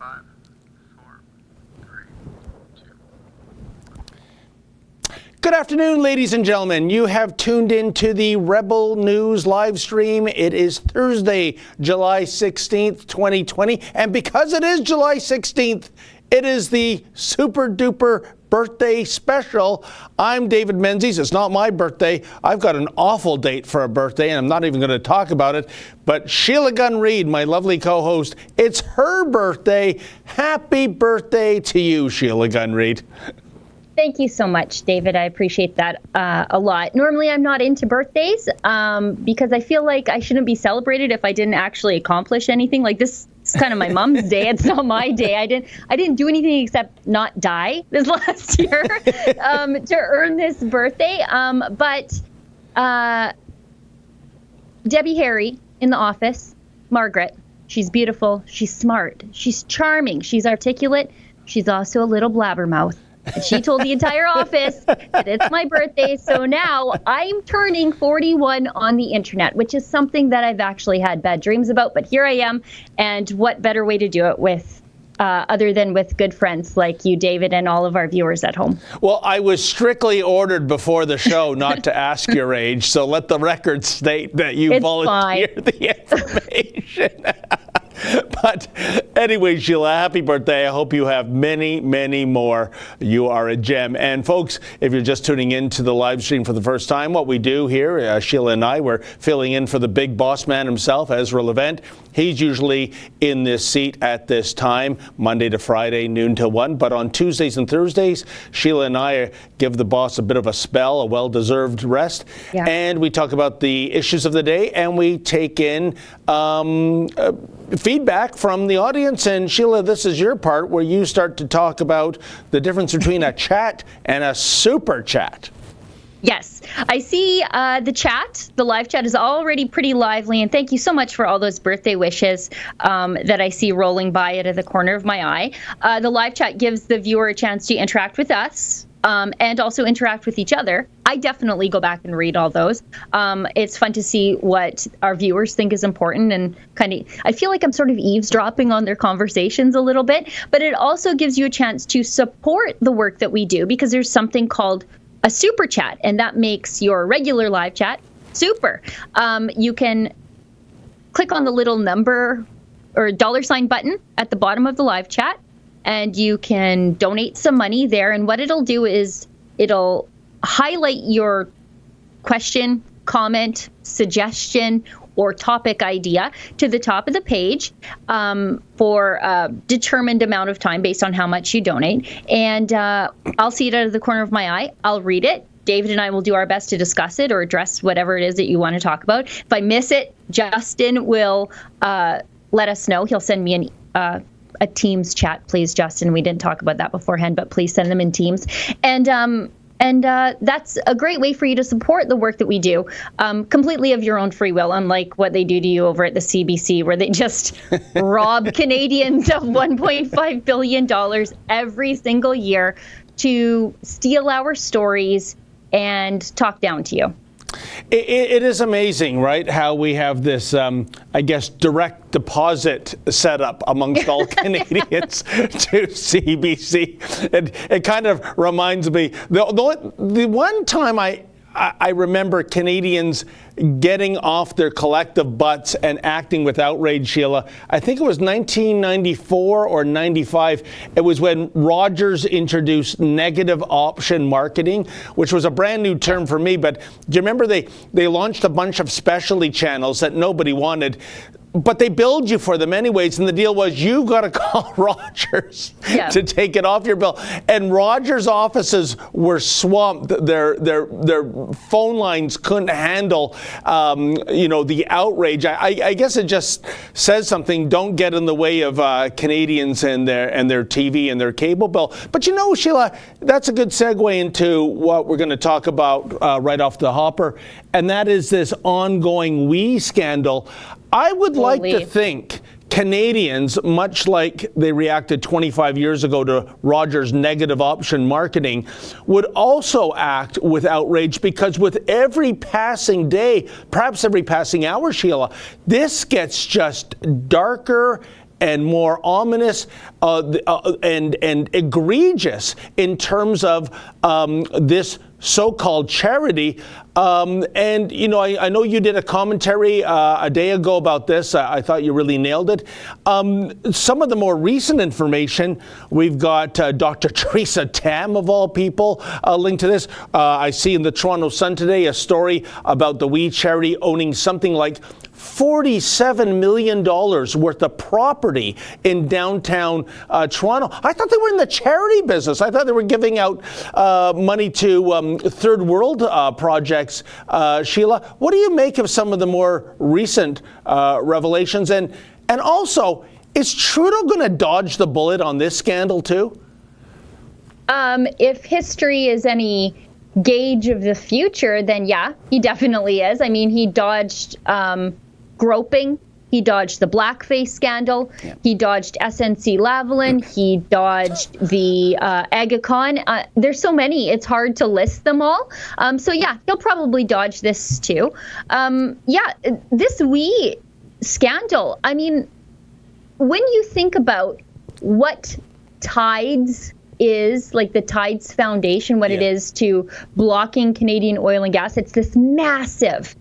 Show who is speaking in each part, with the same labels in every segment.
Speaker 1: 5, 4, 3, 2.
Speaker 2: Good afternoon, ladies and gentlemen. You have tuned into the Rebel News live stream. It is Thursday, July 16th, 2020. And because it is July 16th, it is the super duper birthday special. I'm David Menzies. It's not my birthday. I've got an awful date for a birthday, and I'm not even going to talk about it. But Sheila Gunn Reid, my lovely co-host, it's her birthday. Happy birthday to you, Sheila Gunn Reid.
Speaker 3: Thank you so much, David. I appreciate that a lot. Normally, I'm not into birthdays because I feel like I shouldn't be celebrated if I didn't actually accomplish anything. Like this is kind of my mom's day. It's not my day. I didn't do anything except not die this last year to earn this birthday. But Debbie Harry in the office, Margaret, she's beautiful. She's smart. She's charming. She's articulate. She's also a little blabbermouth. And she told the entire office that it's my birthday. So now I'm turning 41 on the internet, which is something that I've actually had bad dreams about. But here I am. And what better way to do it with other than with good friends like you, David, and all of our viewers at home.
Speaker 2: Well, I was strictly ordered before the show not to ask your age. So let the record state that you volunteered the information. But anyway, Sheila, happy birthday. I hope you have many, many more. You are a gem. And folks, if you're just tuning in to the live stream for the first time, what we do here, Sheila and I, we're filling in for the big boss man himself, Ezra Levent. He's usually in this seat at this time, Monday to Friday, noon till 1. But on Tuesdays and Thursdays, Sheila and I give the boss a bit of a spell, a well-deserved rest. Yeah. And we talk about the issues of the day, and we take in feedback from the audience. And Sheila, this is your part where you start to talk about the difference between a chat and a super chat.
Speaker 3: Yes, I see the chat. The live chat is already pretty lively, and thank you so much for all those birthday wishes that I see rolling by out of the corner of my eye. The live chat gives the viewer a chance to interact with us and also interact with each other. I definitely go back and read all those. It's fun to see what our viewers think is important, and I feel like I'm sort of eavesdropping on their conversations a little bit, but it also gives you a chance to support the work that we do because there's something called a super chat, and that makes your regular live chat super. You can click on the little number or $ button at the bottom of the live chat, and you can donate some money there. And what it'll do is it'll highlight your question, comment, suggestion, or topic idea to the top of the page for a determined amount of time based on how much you donate. And I'll see it out of the corner of my eye. I'll read it. David and I will do our best to discuss it or address whatever it is that you want to talk about. If I miss it, Justin will let us know. He'll send me a Teams chat, please, Justin. We didn't talk about that beforehand, but please send them in Teams. And that's a great way for you to support the work that we do completely of your own free will, unlike what they do to you over at the CBC, where they just rob Canadians of $1.5 billion every single year to steal our stories and talk down to you.
Speaker 2: It is amazing, right, how we have this, I guess, direct deposit set up amongst all Canadians to CBC. It kind of reminds me, the one time I remember Canadians getting off their collective butts and acting with outrage, Sheila. I think it was 1994 or 95. It was when Rogers introduced negative option marketing, which was a brand new term for me. But do you remember they launched a bunch of specialty channels that nobody wanted? But they billed you for them anyways, and the deal was you've got to call Rogers to take it off your bill. And Rogers' offices were swamped. Their phone lines couldn't handle, the outrage. I guess it just says something. Don't get in the way of Canadians and their TV and their cable bill. But Sheila, that's a good segue into what we're going to talk about right off the hopper, and that is this ongoing WE scandal. I would like to think Canadians, much like they reacted 25 years ago to Rogers' negative option marketing, would also act with outrage because with every passing day, perhaps every passing hour, Sheila, this gets just darker and more ominous and egregious in terms of this so-called charity. And, you know, I know you did a commentary a day ago about this. I thought you really nailed it. Some of the more recent information, we've got Dr. Theresa Tam, of all people, linked to this. I see in the Toronto Sun today a story about the WE charity owning something like $47 million worth of property in downtown Toronto. I thought they were in the charity business. I thought they were giving out money to third world projects. Sheila, what do you make of some of the more recent revelations? And also, is Trudeau going to dodge the bullet on this scandal too?
Speaker 3: If history is any gauge of the future, then yeah, he definitely is. I mean, he dodged groping. He dodged the blackface scandal. Yeah. He dodged SNC Lavalin. He dodged the Agacon. There's so many, it's hard to list them all. So yeah, he'll probably dodge this too. This WE scandal, I mean, when you think about what Tides is, like the Tides Foundation, what it is to blocking Canadian oil and gas, it's this massive,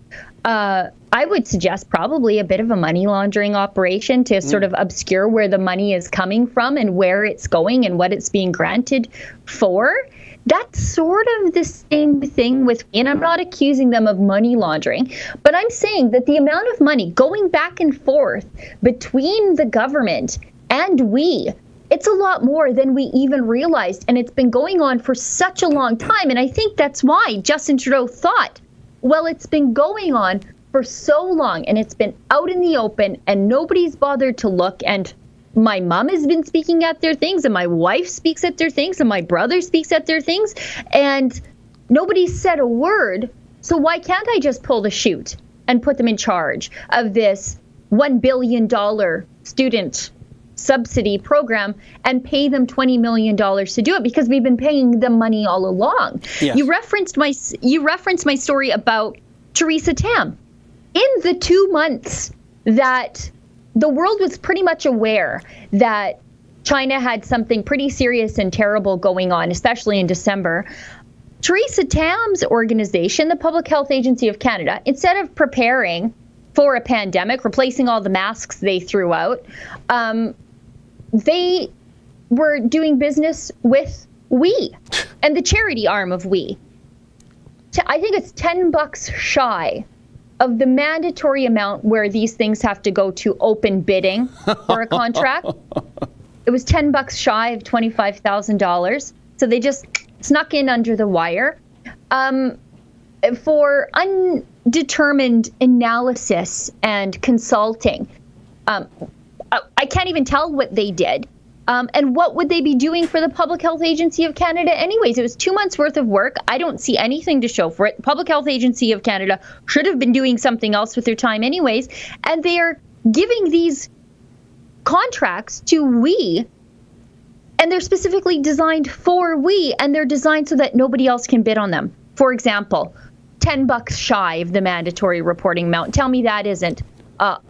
Speaker 3: I would suggest probably a bit of a money laundering operation to sort of obscure where the money is coming from and where it's going and what it's being granted for. That's sort of the same thing with, and I'm not accusing them of money laundering, but I'm saying that the amount of money going back and forth between the government and WE, it's a lot more than we even realized. And it's been going on for such a long time. And I think that's why Justin Trudeau thought, well, it's been going on for so long and it's been out in the open and nobody's bothered to look. And my mom has been speaking at their things and my wife speaks at their things and my brother speaks at their things and nobody said a word. So why can't I just pull the chute and put them in charge of this $1 billion student subsidy program and pay them $20 million to do it, because we've been paying them money all along. Yes. You referenced my story about Theresa Tam. In the 2 months that the world was pretty much aware that China had something pretty serious and terrible going on, especially in December, Theresa Tam's organization, the Public Health Agency of Canada, instead of preparing for a pandemic, replacing all the masks they threw out, they were doing business with WE and the charity arm of WE. I think it's $10 shy of the mandatory amount where these things have to go to open bidding for a contract. It was $10 shy of $25,000. So they just snuck in under the wire for undetermined analysis and consulting. I can't even tell what they did. And what would they be doing for the Public Health Agency of Canada anyways? It was 2 months worth of work. I don't see anything to show for it. The Public Health Agency of Canada should have been doing something else with their time anyways. And they are giving these contracts to WE, and they're specifically designed for WE, and they're designed so that nobody else can bid on them. For example, $10 shy of the mandatory reporting amount. Tell me that isn't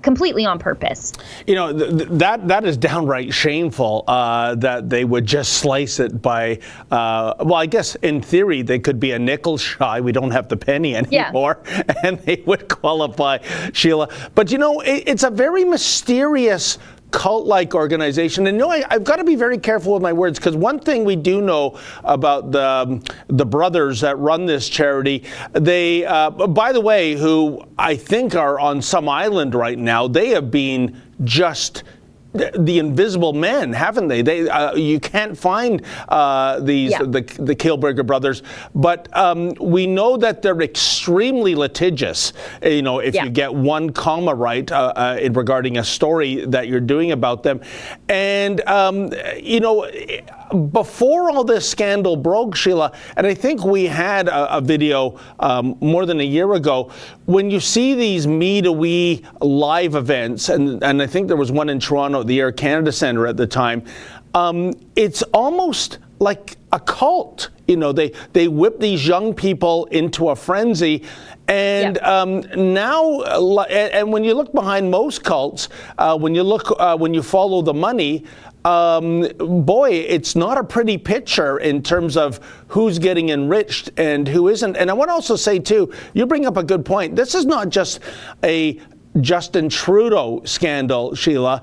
Speaker 3: completely on purpose.
Speaker 2: You know, that is downright shameful that they would just slice it by, well, I guess in theory they could be a nickel shy. We don't have the penny anymore, and they would qualify, Sheila. But, you know, it's a very mysterious cult-like organization. And you know, I've got to be very careful with my words, because one thing we do know about the brothers that run this charity, they, by the way, who I think are on some island right now, they have been just the invisible men, haven't they? You can't find the Kielburger brothers, but we know that they're extremely litigious. You know, if you get one comma right in regarding a story that you're doing about them, and you know, before all this scandal broke, Sheila, and I think we had a video more than a year ago, when you see these Me to We live events, and I think there was one in Toronto, the Air Canada Centre at the time, it's almost like a cult. They whip these young people into a frenzy. And now, and when you look behind most cults, when you follow the money, boy, it's not a pretty picture in terms of who's getting enriched and who isn't. And I want to also say, too, you bring up a good point. This is not just a Justin Trudeau scandal, Sheila.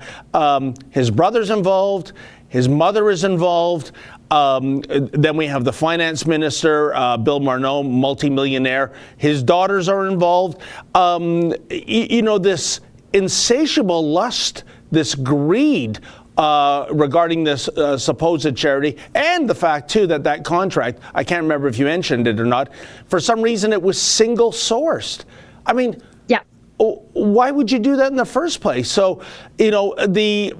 Speaker 2: His brother's involved. His mother is involved. Then we have the finance minister, Bill Morneau, multimillionaire. His daughters are involved. This insatiable lust, this greed regarding this supposed charity, and the fact, too, that contract, I can't remember if you mentioned it or not, for some reason it was single-sourced. I mean, why would you do that in the first place? So, the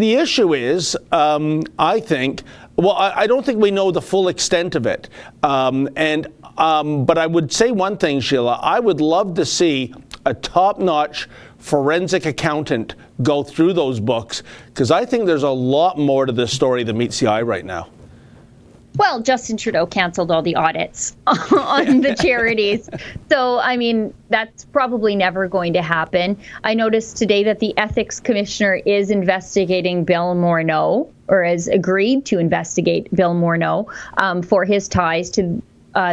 Speaker 2: issue is, I think, well, I don't think we know the full extent of it. But I would say one thing, Sheila. I would love to see a top-notch forensic accountant go through those books, because I think there's a lot more to this story than meets the eye right now.
Speaker 3: Well, Justin Trudeau canceled all the audits on the charities. So, I mean, that's probably never going to happen. I noticed today that the ethics commissioner is investigating Bill Morneau, or has agreed to investigate Bill Morneau for his ties to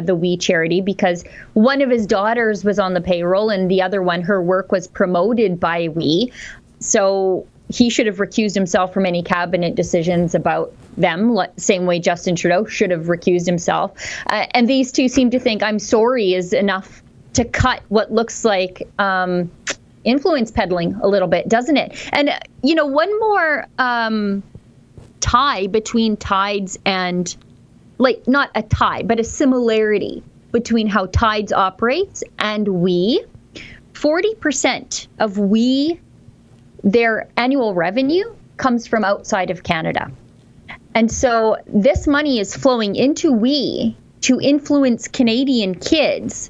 Speaker 3: the We charity, because one of his daughters was on the payroll and the other one, her work was promoted by We. So he should have recused himself from any cabinet decisions about them, same way Justin Trudeau should have recused himself. And these two seem to think I'm sorry is enough to cut what looks like influence peddling a little bit, doesn't it? And, one more tie between Tides and, like, not a tie, but a similarity between how Tides operates and We. 40% of We, their annual revenue, comes from outside of Canada. And so this money is flowing into We to influence Canadian kids.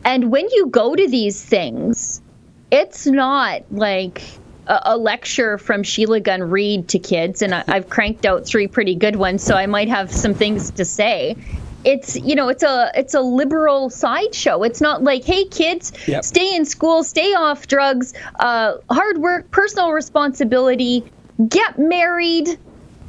Speaker 3: And when you go to these things, it's not like a lecture from Sheila Gunn Reid to kids. And I've cranked out 3 pretty good ones, so I might have some things to say. It's, it's a liberal sideshow. It's not like, hey, kids, stay in school, stay off drugs, hard work, personal responsibility, get married,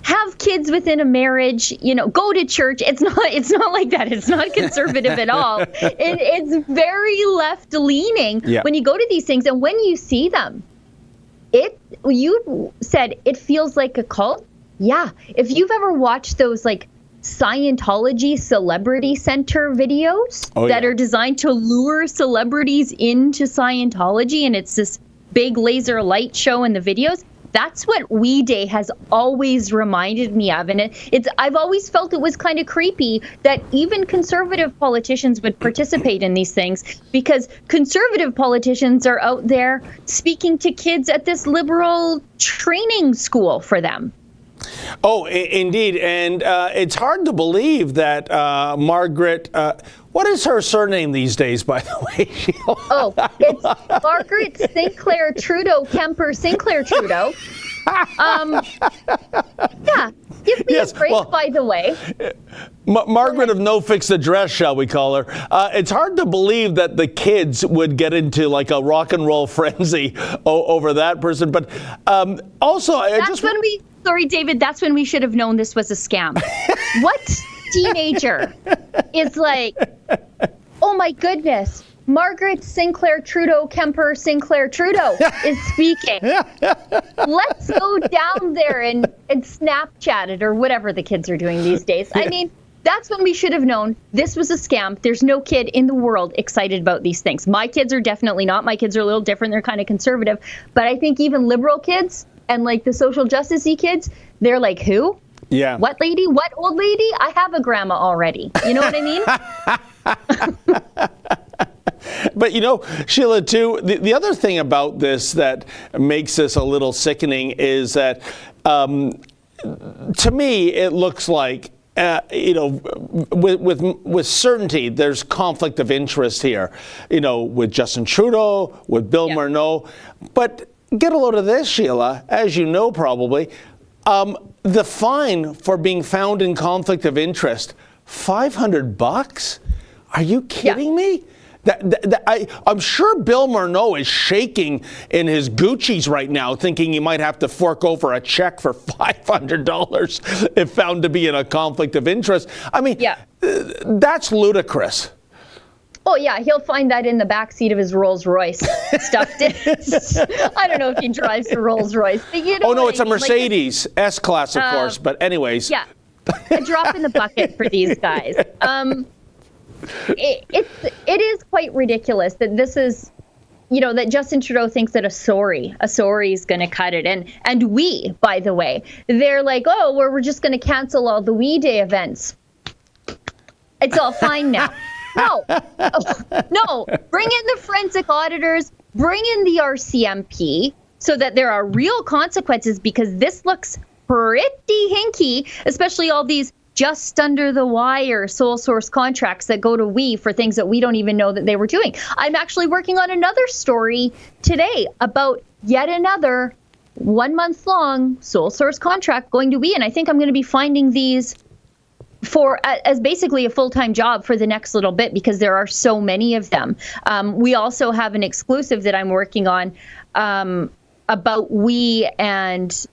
Speaker 3: have kids within a marriage, go to church. It's not like that. It's not conservative at all. It's very left leaning when you go to these things. And when you see them, you said it feels like a cult. Yeah. If you've ever watched those like Scientology Celebrity Center videos that are designed to lure celebrities into Scientology, and it's this big laser light show in the videos, that's what We Day has always reminded me of. And I've always felt it was kind of creepy that even conservative politicians would participate in these things, because conservative politicians are out there speaking to kids at this liberal training school for them.
Speaker 2: Oh, indeed. And it's hard to believe that Margaret, what is her surname these days, by the way, Sheila?
Speaker 3: Oh, it's Margaret Sinclair Trudeau, Kemper Sinclair Trudeau. Give me a break, by the way.
Speaker 2: Margaret of No Fixed Address, shall we call her. It's hard to believe that the kids would get into like a rock and roll frenzy over that person. But also,
Speaker 3: sorry, David, that's when we should have known this was a scam. What teenager is like, oh my goodness, Margaret Sinclair Trudeau Kemper Sinclair Trudeau is speaking. Let's go down there and Snapchat it, or whatever the kids are doing these days. I mean, that's when we should have known this was a scam. There's no kid in the world excited about these things. My kids are definitely not. My kids are a little different. They're kind of conservative. But I think even liberal kids and like the social justice-y kids, they're like, who?
Speaker 2: Yeah.
Speaker 3: What lady? What old lady? I have a grandma already. You know what I mean?
Speaker 2: But, Sheila, too, the other thing about this that makes this a little sickening is that, to me, it looks like, with certainty, there's conflict of interest here, with Justin Trudeau, with Bill Morneau. But get a load of this, Sheila, as you know probably. the fine for being found in conflict of interest, $500? Are you kidding me? I'm sure Bill Murneau is shaking in his Gucci's right now, thinking he might have to fork over a check for $500 if found to be in a conflict of interest. I mean, that's ludicrous.
Speaker 3: Oh, yeah, he'll find that in the back seat of his Rolls Royce stuffed in. I don't know if he drives a Rolls Royce. But you know
Speaker 2: it's a Mercedes S-Class, of course. But anyways.
Speaker 3: Yeah, a drop in the bucket for these guys. It is quite ridiculous that this is, that Justin Trudeau thinks that a sorry is going to cut it. And we, by the way, they're like, oh, we're just going to cancel all the We Day events. It's all fine now. No, bring in the forensic auditors, bring in the RCMP so that there are real consequences, because this looks pretty hinky, especially all these just under the wire sole source contracts that go to we for things that we don't even know that they were doing. I'm actually working on another story today about yet another 1 month long sole source contract going to we, and I think I'm going to be finding these as basically a full-time job for the next little bit, because there are so many of them. We also have an exclusive that I'm working on about we and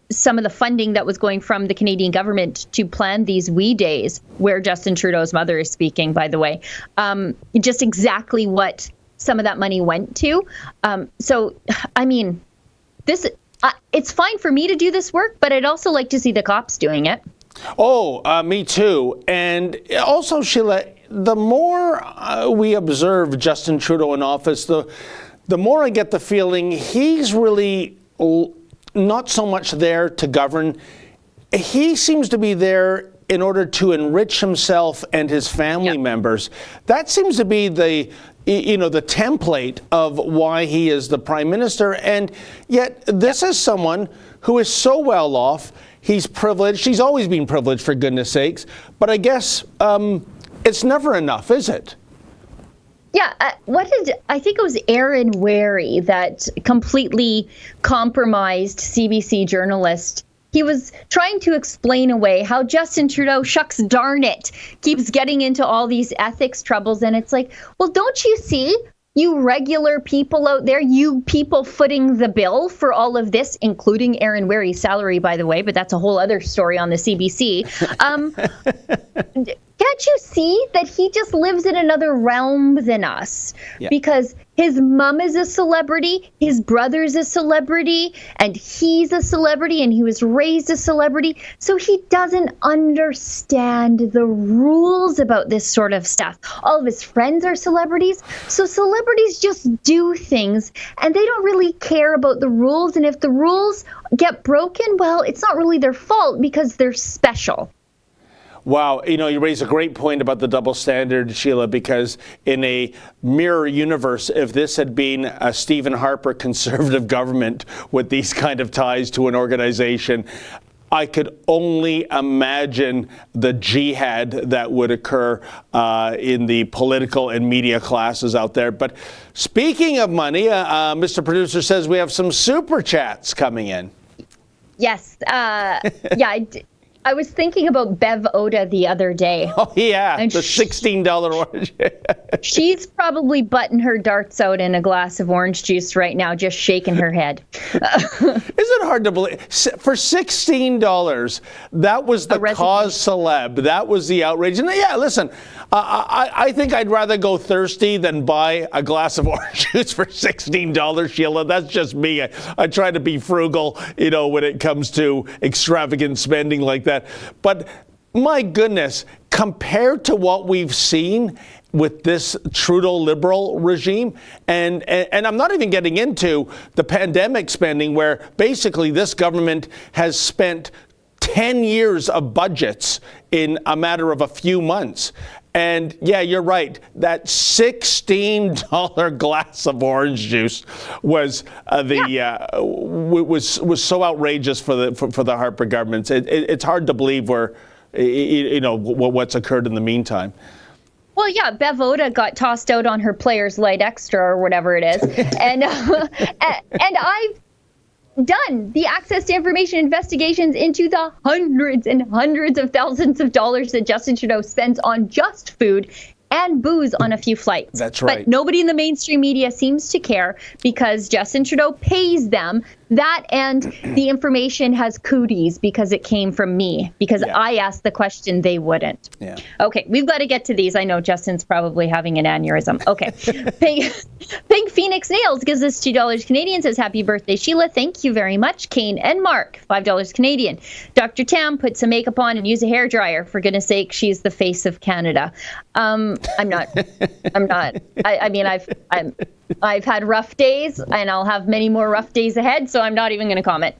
Speaker 3: some of the funding that was going from the Canadian government to plan these We Days, where Justin Trudeau's mother is speaking, by the way. Just exactly what some of that money went to. So, I mean, it's fine for me to do this work, but I'd also like to see the cops doing it.
Speaker 2: Oh, me too. And also, Sheila, the more we observe Justin Trudeau in office, the more I get the feeling he's really not so much there to govern. He seems to be there in order to enrich himself and his family members. That seems to be the template of why he is the prime minister. And yet this is someone who is so well off. He's privileged. He's always been privileged, for goodness sakes. But I guess it's never enough, is it?
Speaker 3: Yeah, I think it was Aaron Wary that completely compromised CBC journalist. He was trying to explain away how Justin Trudeau, shucks darn it, keeps getting into all these ethics troubles. And it's like, well, don't you see, you regular people out there, you people footing the bill for all of this, including Aaron Wary's salary, by the way, but that's a whole other story on the CBC. Can't you see that he just lives in another realm than us? Yeah. Because his mom is a celebrity, his brother's a celebrity, and he's a celebrity, and he was raised a celebrity. So he doesn't understand the rules about this sort of stuff. All of his friends are celebrities. So celebrities just do things, and they don't really care about the rules. And if the rules get broken, well, it's not really their fault because they're special.
Speaker 2: Wow, you raise a great point about the double standard, Sheila, because in a mirror universe, if this had been a Stephen Harper conservative government with these kind of ties to an organization, I could only imagine the jihad that would occur in the political and media classes out there. But speaking of money, Mr. Producer says we have some super chats coming in.
Speaker 3: Yes, I was thinking about Bev Oda the other day.
Speaker 2: Oh, yeah, and the $16 orange.
Speaker 3: She's probably butting her darts out in a glass of orange juice right now, just shaking her head.
Speaker 2: Isn't it hard to believe? For $16, that was the cause celeb. That was the outrage. And yeah, listen, I think I'd rather go thirsty than buy a glass of orange juice for $16, Sheila. That's just me. I try to be frugal, when it comes to extravagant spending like that. But my goodness, compared to what we've seen with this Trudeau Liberal regime, and I'm not even getting into the pandemic spending, where basically this government has spent 10 years of budgets in a matter of a few months. And yeah, you're right. That $16 glass of orange juice was was so outrageous for the Harper government. It's hard to believe what's occurred in the meantime.
Speaker 3: Well, yeah, Bev Oda got tossed out on her Players Light Extra or whatever it is, and done the access to information investigations into the hundreds and hundreds of thousands of dollars that Justin Trudeau spends on just food and booze on a few flights.
Speaker 2: That's right.
Speaker 3: But nobody in the mainstream media seems to care because Justin Trudeau pays them. That and the information has cooties because it came from me, because I asked the question, they wouldn't.
Speaker 2: Yeah.
Speaker 3: Okay, we've got to get to these. I know Justin's probably having an aneurysm. Okay. Pink Phoenix Nails gives us $2 Canadian, says happy birthday, Sheila. Thank you very much. Kane and Mark, $5 Canadian. Dr. Tam, put some makeup on and use a hairdryer. For goodness sake, she's the face of Canada. I'm not. I mean, I've had rough days, and I'll have many more rough days ahead, so I'm not even going to comment.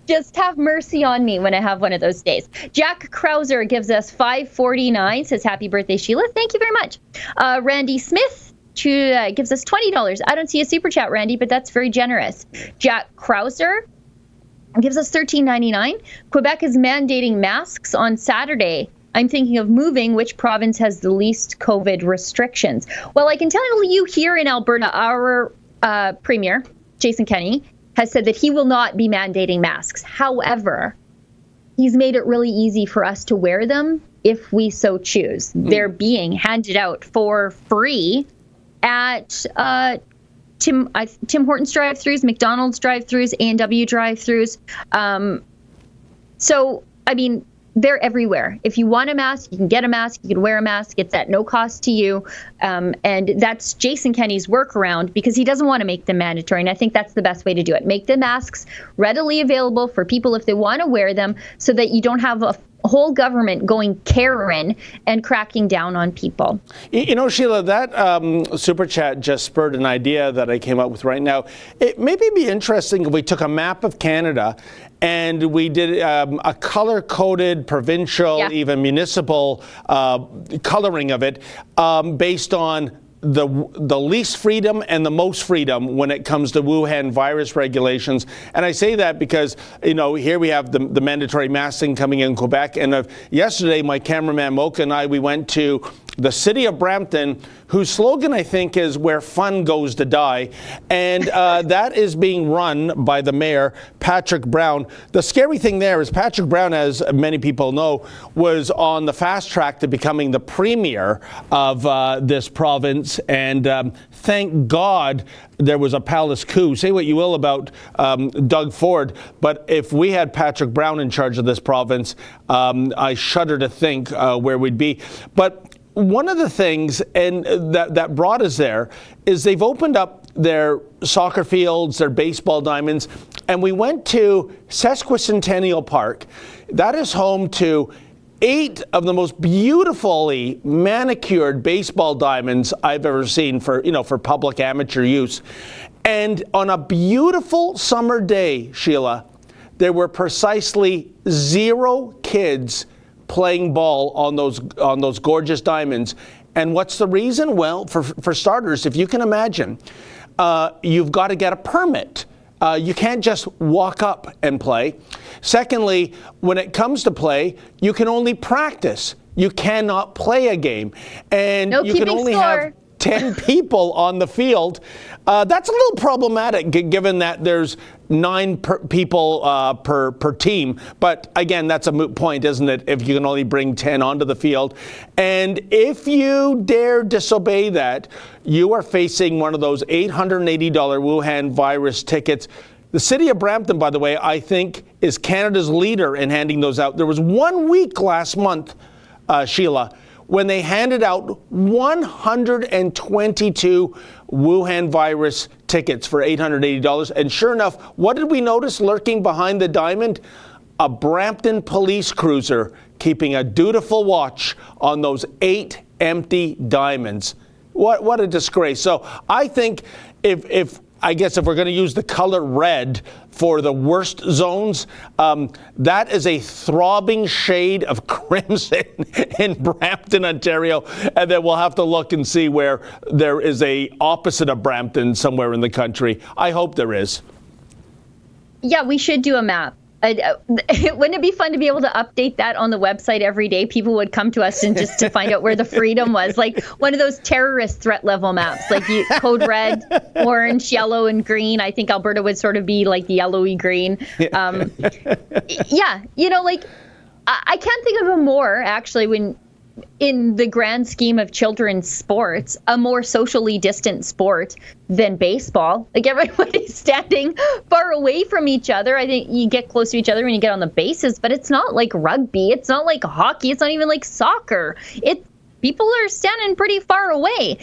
Speaker 3: Just have mercy on me when I have one of those days. Jack Krauser gives us $5.49, says happy birthday, Sheila. Thank you very much. Randy Smith gives us $20. I don't see a super chat, Randy, but that's very generous. Jack Krauser gives us $13.99. Quebec is mandating masks on Saturday. I'm thinking of moving. Which province has the least COVID restrictions? Well, I can tell you here in Alberta, our Premier, Jason Kenney, has said that he will not be mandating masks. However, he's made it really easy for us to wear them if we so choose. They're being handed out for free at Tim Hortons drive-thrus, McDonald's drive-thrus, A&W drive-thrus. So, I mean, they're everywhere. If you want a mask, you can get a mask. You can wear a mask. It's at no cost to you. And that's Jason Kenney's workaround because he doesn't want to make them mandatory. And I think that's the best way to do it. Make the masks readily available for people if they want to wear them so that you don't have a whole government going Karen and cracking down on people.
Speaker 2: You know, Sheila, that super chat just spurred an idea that I came up with right now. It maybe be interesting if we took a map of Canada and we did a color-coded, provincial, even municipal coloring of it based on the least freedom and the most freedom when it comes to Wuhan virus regulations. And I say that because, you know, here we have the mandatory masking coming in Quebec. And yesterday, my cameraman Mocha and I, we went to the city of Brampton, whose slogan, I think, is where fun goes to die. And that is being run by the mayor, Patrick Brown. The scary thing there is Patrick Brown, as many people know, was on the fast track to becoming the premier of this province. And thank God there was a palace coup. Say what you will about Doug Ford, but if we had Patrick Brown in charge of this province, I shudder to think where we'd be. But one of the things and that brought us there is they've opened up their soccer fields, their baseball diamonds, and we went to Sesquicentennial Park. That is home to 8 of the most beautifully manicured baseball diamonds I've ever seen for public amateur use. And on a beautiful summer day, Sheila, there were precisely 0 kids playing ball on those gorgeous diamonds. And what's the reason? Well, for starters, if you can imagine, you've got to get a permit. You can't just walk up and play. Secondly, when it comes to play, you can only practice. You cannot play a game. And you can only have 10 people on the field. That's a little problematic given that there's 9 people per team. But again, that's a moot point, isn't it, if you can only bring 10 onto the field. And if you dare disobey that, you are facing one of those $880 Wuhan virus tickets. The city of Brampton, by the way, I think is Canada's leader in handing those out. There was 1 week last month, Sheila, when they handed out 122 Wuhan virus tickets for $880. And sure enough, what did we notice lurking behind the diamond? A Brampton police cruiser keeping a dutiful watch on those 8 empty diamonds. What a disgrace. So I think if we're going to use the color red for the worst zones, that is a throbbing shade of crimson in Brampton, Ontario. And then we'll have to look and see where there is a opposite of Brampton somewhere in the country. I hope there is.
Speaker 3: Yeah, we should do a map. Wouldn't it be fun to be able to update that on the website every day? People would come to us and just to find out where the freedom was, like one of those terrorist threat level maps, like code red, orange, yellow, and green. I think Alberta would sort of be like the yellowy green. Yeah, like I can't think of a more, actually, when in the grand scheme of children's sports, a more socially distant sport than baseball. Like everybody's standing far away from each other. I think you get close to each other when you get on the bases, but it's not like rugby. It's not like hockey. It's not even like soccer. People are standing pretty far away.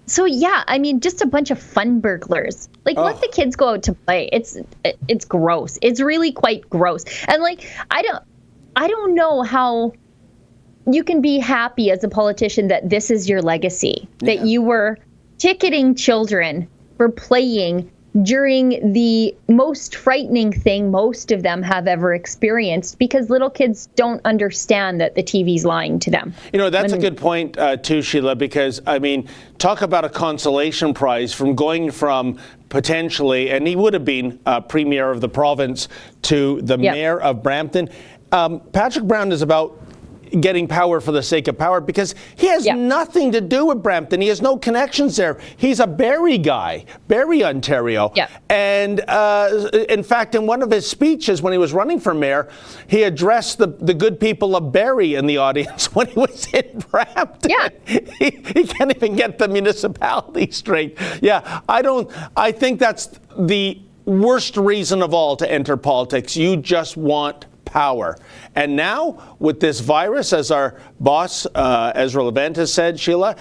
Speaker 3: So yeah, I mean, just a bunch of fun burglars. Like, let the kids go out to play. It's gross. It's really quite gross. And like, I don't know how you can be happy as a politician that this is your legacy, that you were ticketing children for playing during the most frightening thing most of them have ever experienced, because little kids don't understand that the TV's lying to them.
Speaker 2: That's a good point too, Sheila, because I mean, talk about a consolation prize from going from potentially, and he would have been premier of the province, to the mayor of Brampton. Patrick Brown is about getting power for the sake of power, because he has nothing to do with Brampton. He has no connections there. He's a Barrie guy, Barrie, Ontario. And in fact, in one of his speeches when he was running for mayor, he addressed the good people of Barrie in the audience when he was in Brampton. He can't even get the municipality straight. I think that's the worst reason of all to enter politics. You just want power. And now, with this virus, as our boss, Ezra Levant, has said, Sheila,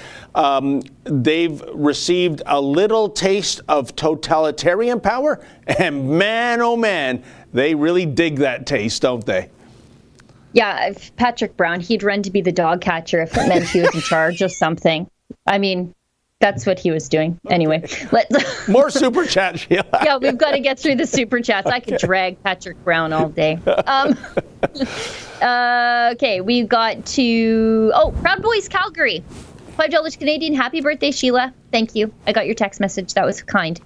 Speaker 2: they've received a little taste of totalitarian power. And man, oh man, they really dig that taste, don't they?
Speaker 3: Yeah, if Patrick Brown, he'd run to be the dog catcher if it meant he was in charge of something. I mean, that's what he was doing. Anyway, let's
Speaker 2: more super chat, Sheila.
Speaker 3: Yeah, we've got to get through the super chats. I could drag Patrick Brown all day. Okay, we've got to Proud Boys Calgary. $5 Canadian. Happy birthday, Sheila. Thank you. I got your text message. That was kind.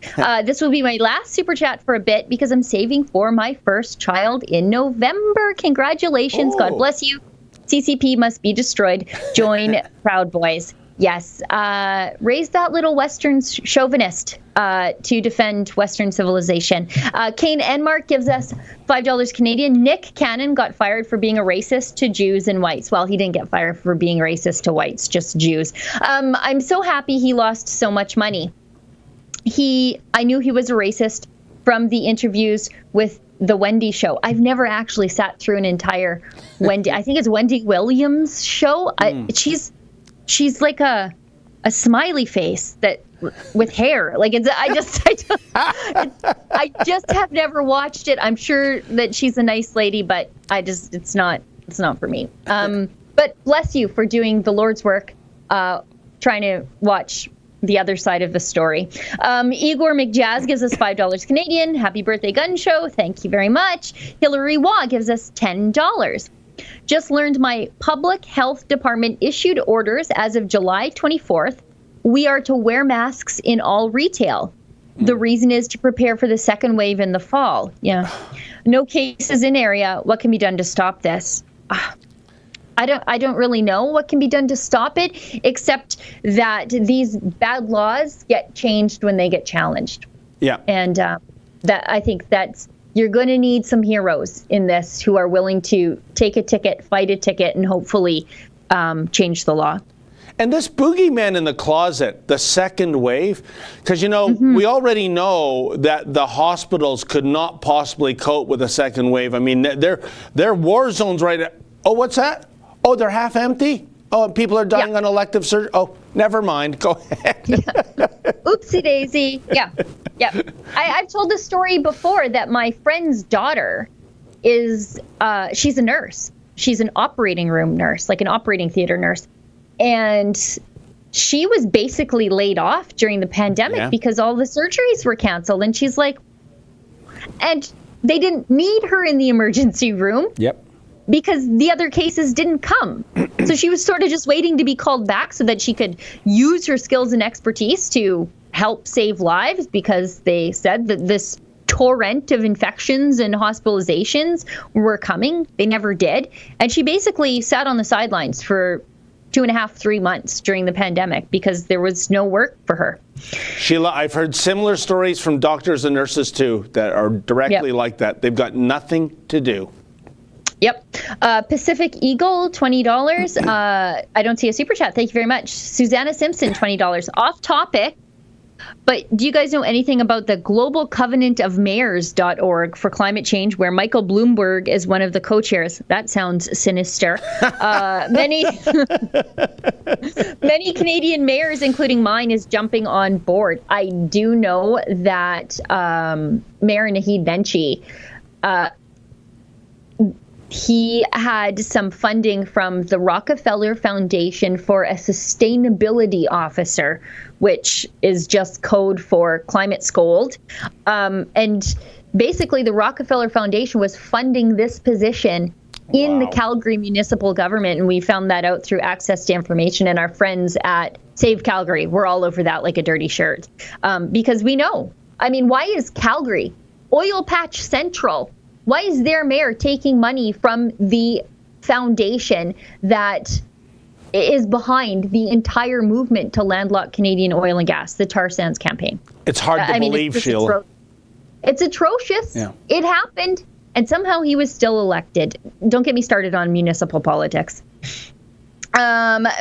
Speaker 3: This will be my last super chat for a bit because I'm saving for my first child in November. Congratulations. God bless you. CCP must be destroyed. Join Proud Boys. Yes, raise that little Western chauvinist to defend Western civilization. Kane Enmark gives us $5 Canadian. Nick Cannon got fired for being a racist to Jews and whites. Well, he didn't get fired for being racist to whites, just Jews. I'm so happy he lost so much money. I knew he was a racist from the interviews with the Wendy show. I've never actually sat through an entire Wendy. I think it's Wendy Williams show. She's like a smiley face that with hair. Like I just have never watched it. I'm sure that she's a nice lady, but it's not for me. But bless you for doing the Lord's work, trying to watch the other side of the story. Igor McJazz gives us $5 Canadian. Happy birthday, Gun Show. Thank you very much. Hillary Waugh gives us $10. Just learned my public health department issued orders as of July 24th. We are to wear masks in all retail. The reason is to prepare for the second wave in the fall. Yeah. No cases in area. What can be done to stop this? I don't really know what can be done to stop it, except that these bad laws get changed when they get challenged. Yeah. And that I think that's, you're going to need some heroes in this who are willing to take a ticket, fight a ticket, and hopefully change the law.
Speaker 2: And this boogeyman in the closet, the second wave, because, we already know that the hospitals could not possibly cope with a second wave. I mean, they're war zones right now. Oh, what's that? Oh, they're half empty? Oh, and people are dying on elective surgery? Oh, never mind. Go ahead.
Speaker 3: Oopsie daisy. Yeah. I've told this story before that my friend's daughter is, she's a nurse. She's an operating room nurse, like an operating theater nurse. And she was basically laid off during the pandemic because all the surgeries were canceled. And she's like, and they didn't need her in the emergency room. Because the other cases didn't come. So she was sort of just waiting to be called back so that she could use her skills and expertise to help save lives, because they said that this torrent of infections and hospitalizations were coming. They never did. And she basically sat on the sidelines for 2.5, 3 months during the pandemic because there was no work for her.
Speaker 2: Sheila, I've heard similar stories from doctors and nurses too that are directly like that. They've got nothing to do.
Speaker 3: Yep. Pacific Eagle, $20. I don't see a super chat. Thank you very much. Susanna Simpson, $20. Off topic, but do you guys know anything about the Global Covenant of Mayors.org for climate change, where Michael Bloomberg is one of the co-chairs? That sounds sinister. Many Canadian mayors, including mine, is jumping on board. I do know that Mayor Naheed Nenshi, he had some funding from the Rockefeller Foundation for a sustainability officer, which is just code for climate scold. And basically, the Rockefeller Foundation was funding this position in the Calgary municipal government. And we found that out through access to information. And our friends at Save Calgary were all over that like a dirty shirt. Because we know, I mean, why is Calgary, oil patch central, why is their mayor taking money from the foundation that is behind the entire movement to landlock Canadian oil and gas, the tar sands campaign?
Speaker 2: It's hard to believe, Sheila.
Speaker 3: It's atrocious.
Speaker 2: Yeah.
Speaker 3: It happened, and somehow he was still elected. Don't get me started on municipal politics.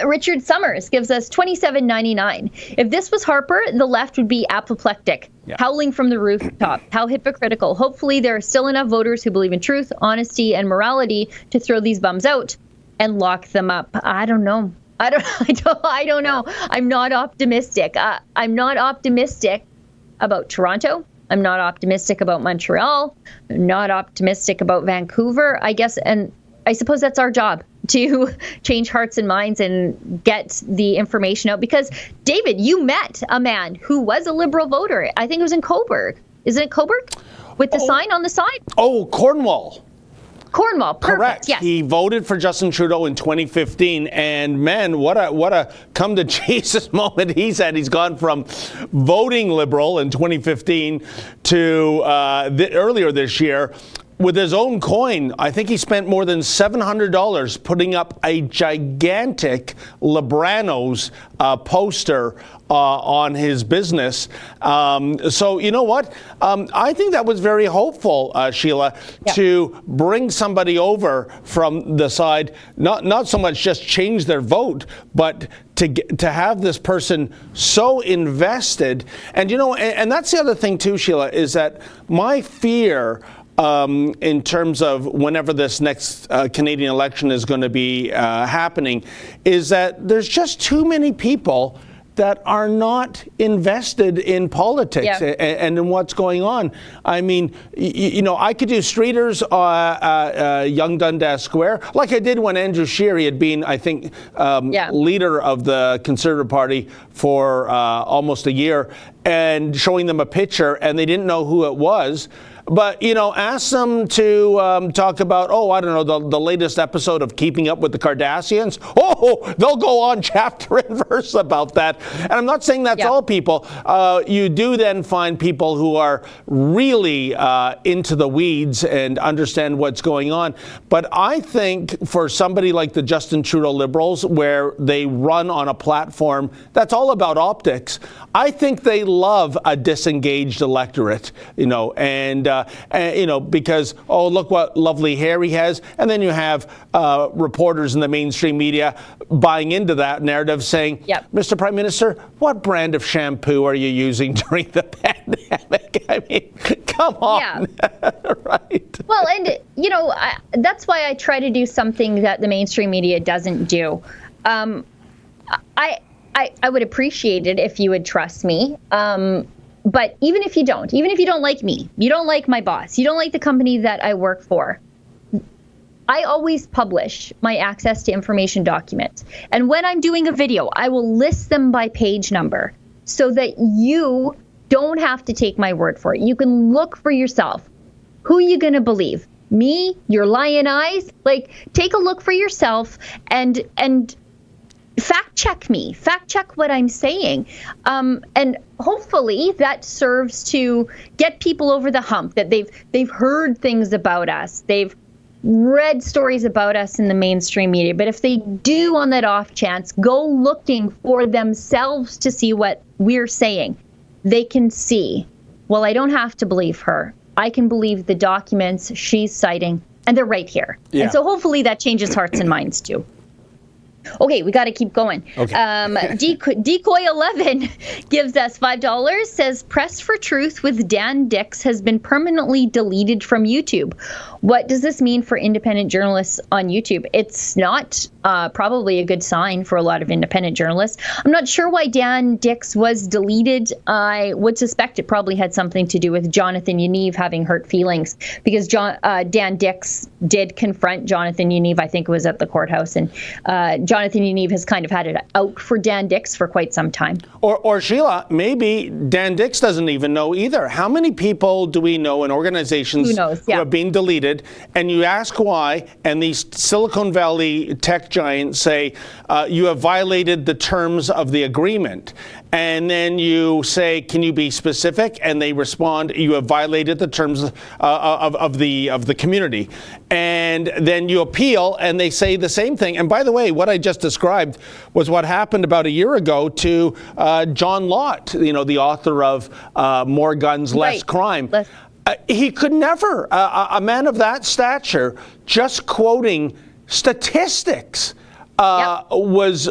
Speaker 3: Richard Summers gives us $27.99. If this was Harper, the left would be apoplectic, howling from the rooftop. How hypocritical. Hopefully there are still enough voters who believe in truth, honesty, and morality to throw these bums out and lock them up. I don't know. I don't know. I'm not optimistic. I'm not optimistic about Toronto. I'm not optimistic about Montreal. I'm not optimistic about Vancouver, I guess. And I suppose that's our job, to change hearts and minds and get the information out. Because, David, you met a man who was a Liberal voter. I think it was in Cobourg. Isn't it Cobourg? With the sign on the side?
Speaker 2: Oh, Cornwall.
Speaker 3: Cornwall, perfect.
Speaker 2: Correct.
Speaker 3: Yes.
Speaker 2: He voted for Justin Trudeau in 2015, and man, what a come to Jesus moment he's had. He's gone from voting Liberal in 2015 to earlier this year. With his own coin, I think he spent more than $700 putting up a gigantic Libranos poster on his business. So you know what? I think that was very hopeful, Sheila, to bring somebody over from the side, not so much just change their vote, but to have this person so invested. And you know, and that's the other thing too, Sheila, is that my fear in terms of whenever this next Canadian election is going to be happening, is that there's just too many people that are not invested in politics and in what's going on. I mean, you know, I could do Streeters, Young Dundas Square, like I did when Andrew Scheer had been, I think, leader of the Conservative Party for almost a year, and showing them a picture, and they didn't know who it was. But, you know, ask them to talk about, I don't know, the latest episode of Keeping Up with the Kardashians. They'll go on chapter and verse about that. And I'm not saying that's all people. You do then find people who are really into the weeds and understand what's going on. But I think for somebody like the Justin Trudeau Liberals, where they run on a platform that's all about optics, I think they love a disengaged electorate, you know, and you know, because, look what lovely hair he has. And then you have reporters in the mainstream media buying into that narrative saying, Mr. Prime Minister, what brand of shampoo are you using during the pandemic? I mean, come on. Right.
Speaker 3: Well, and, you know, that's why I try to do something that the mainstream media doesn't do. I would appreciate it if you would trust me. But even if you don't like me, you don't like my boss, you don't like the company that I work for, I always publish my access to information documents. And when I'm doing a video, I will list them by page number so that you don't have to take my word for it. You can look for yourself. Who are you going to believe? Me? Your lion eyes? Like, take a look for yourself and fact check me, fact check what I'm saying. And hopefully that serves to get people over the hump, that they've heard things about us. They've read stories about us in the mainstream media. But if they do, on that off chance, go looking for themselves to see what we're saying, they can see, well, I don't have to believe her. I can believe the documents she's citing, and they're right here.
Speaker 2: Yeah.
Speaker 3: And so hopefully that changes hearts and minds too. Okay, we got to keep going.
Speaker 2: Okay.
Speaker 3: Decoy 11 gives us $5, says Press for Truth with Dan Dix has been permanently deleted from YouTube. What does this mean for independent journalists on YouTube? It's not probably a good sign for a lot of independent journalists. I'm not sure why Dan Dix was deleted. I would suspect it probably had something to do with Jonathan Yaniv having hurt feelings, because Dan Dix did confront Jonathan Yaniv, I think it was at the courthouse, and Jonathan Yaniv has kind of had it out for Dan Dix for quite some time.
Speaker 2: Or Sheila, maybe Dan Dix doesn't even know either. How many people do we know in organizations who are being deleted, and you ask why, and these Silicon Valley tech giants say, you have violated the terms of the agreement. And then you say, can you be specific? And they respond, you have violated the terms of the community. And then you appeal, and they say the same thing. And by the way, what I just described was what happened about a year ago to John Lott, the author of More Guns, Less Crime. He could never, a man of that stature, just quoting statistics, was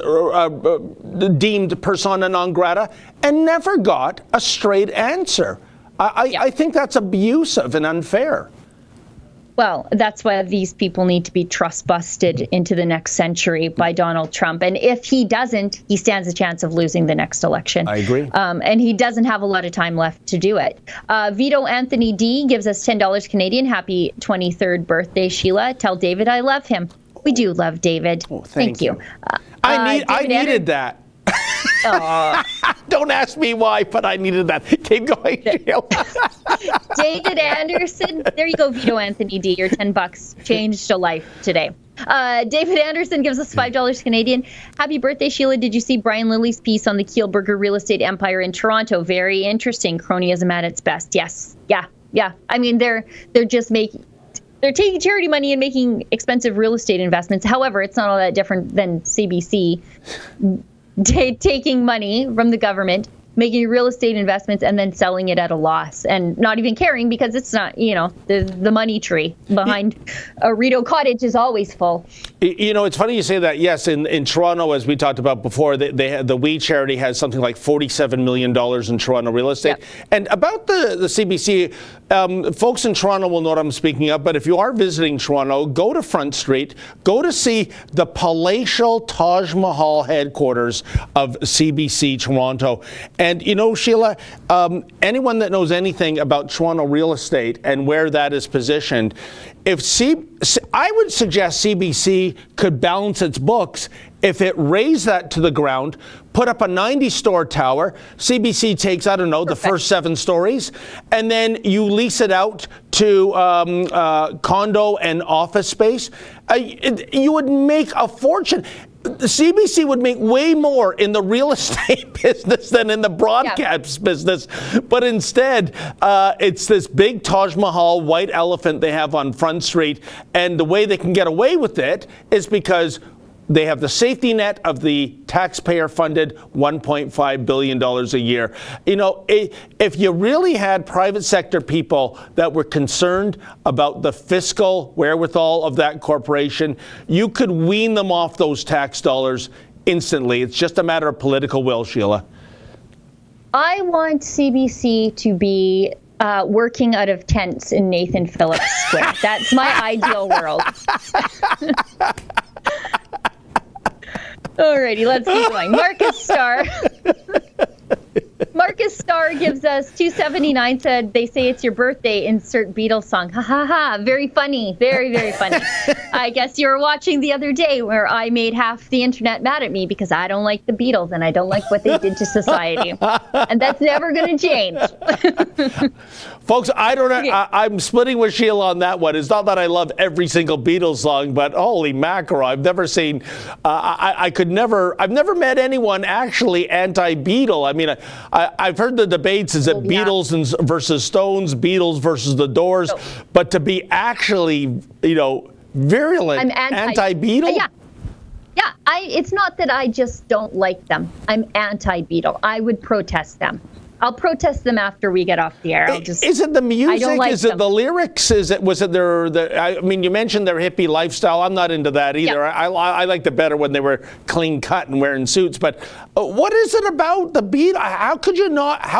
Speaker 2: deemed persona non grata and never got a straight answer. I think that's abusive and unfair.
Speaker 3: Well, that's why these people need to be trust busted into the next century by Donald Trump. And if he doesn't, he stands a chance of losing the next election.
Speaker 2: I agree.
Speaker 3: And he doesn't have a lot of time left to do it. Vito Anthony D gives us $10 Canadian. Happy 23rd birthday, Sheila. Tell David I love him. We do love David.
Speaker 2: Oh, thank you.
Speaker 3: I
Speaker 2: needed that. Don't ask me why, but I needed that. Keep going, Sheila.
Speaker 3: David Anderson. There you go, Vito Anthony D. Your $10 changed a life today. David Anderson gives us $5 Canadian. Happy birthday, Sheila. Did you see Brian Lilly's piece on the Kielburger real estate empire in Toronto? Very interesting. Cronyism at its best. Yes. Yeah. I mean, they're taking charity money and making expensive real estate investments. However, it's not all that different than CBC taking money from the government, making real estate investments, and then selling it at a loss, and not even caring because it's not, the money tree behind a Rideau Cottage is always full.
Speaker 2: It's funny you say that. Yes, in Toronto, as we talked about before, the We Charity has something like $47 million in Toronto real estate. Yep. And about the CBC, folks in Toronto will know what I'm speaking of, but if you are visiting Toronto, go to Front Street, go to see the palatial Taj Mahal headquarters of CBC Toronto. And, Sheila, anyone that knows anything about Toronto real estate and where that is positioned, I would suggest CBC could balance its books if it raised that to the ground, put up a 90-store tower. CBC takes, the first 7 stories, and then you lease it out to condo and office space. You would make a fortune. The CBC would make way more in the real estate business than in the broadcast business. But instead, it's this big Taj Mahal white elephant they have on Front Street. And the way they can get away with it is because they have the safety net of the taxpayer-funded $1.5 billion a year. If you really had private sector people that were concerned about the fiscal wherewithal of that corporation, you could wean them off those tax dollars instantly. It's just a matter of political will, Sheila.
Speaker 3: I want CBC to be working out of tents in Nathan Phillips Square. That's my ideal world. Alrighty, let's keep going. Marcus Marcus Starr gives us 279, said, they say it's your birthday, insert Beatles song. Ha ha ha. Very funny. Very, very funny. I guess you were watching the other day where I made half the internet mad at me because I don't like the Beatles and I don't like what they did to society. And that's never going to change.
Speaker 2: Folks, I don't know.
Speaker 3: Okay.
Speaker 2: I'm splitting with Sheila on that one. It's not that I love every single Beatles song, but holy mackerel, I've never seen, I've never met anyone actually anti-Beatle. I mean, I've heard the debates, is it Beatles versus Stones, Beatles versus the Doors, but to be actually, virulent
Speaker 3: I'm
Speaker 2: anti-Beatle?
Speaker 3: Yeah. Yeah, it's not that I just don't like them. I'm anti-Beatle. I would protest them. I'll protest them after we get off the air.
Speaker 2: Is it the music?
Speaker 3: Like
Speaker 2: is it the lyrics? Was it I mean, you mentioned their hippie lifestyle. I'm not into that either.
Speaker 3: Yeah.
Speaker 2: I liked it better when they were clean cut and wearing suits. But what is it about the Beatles? How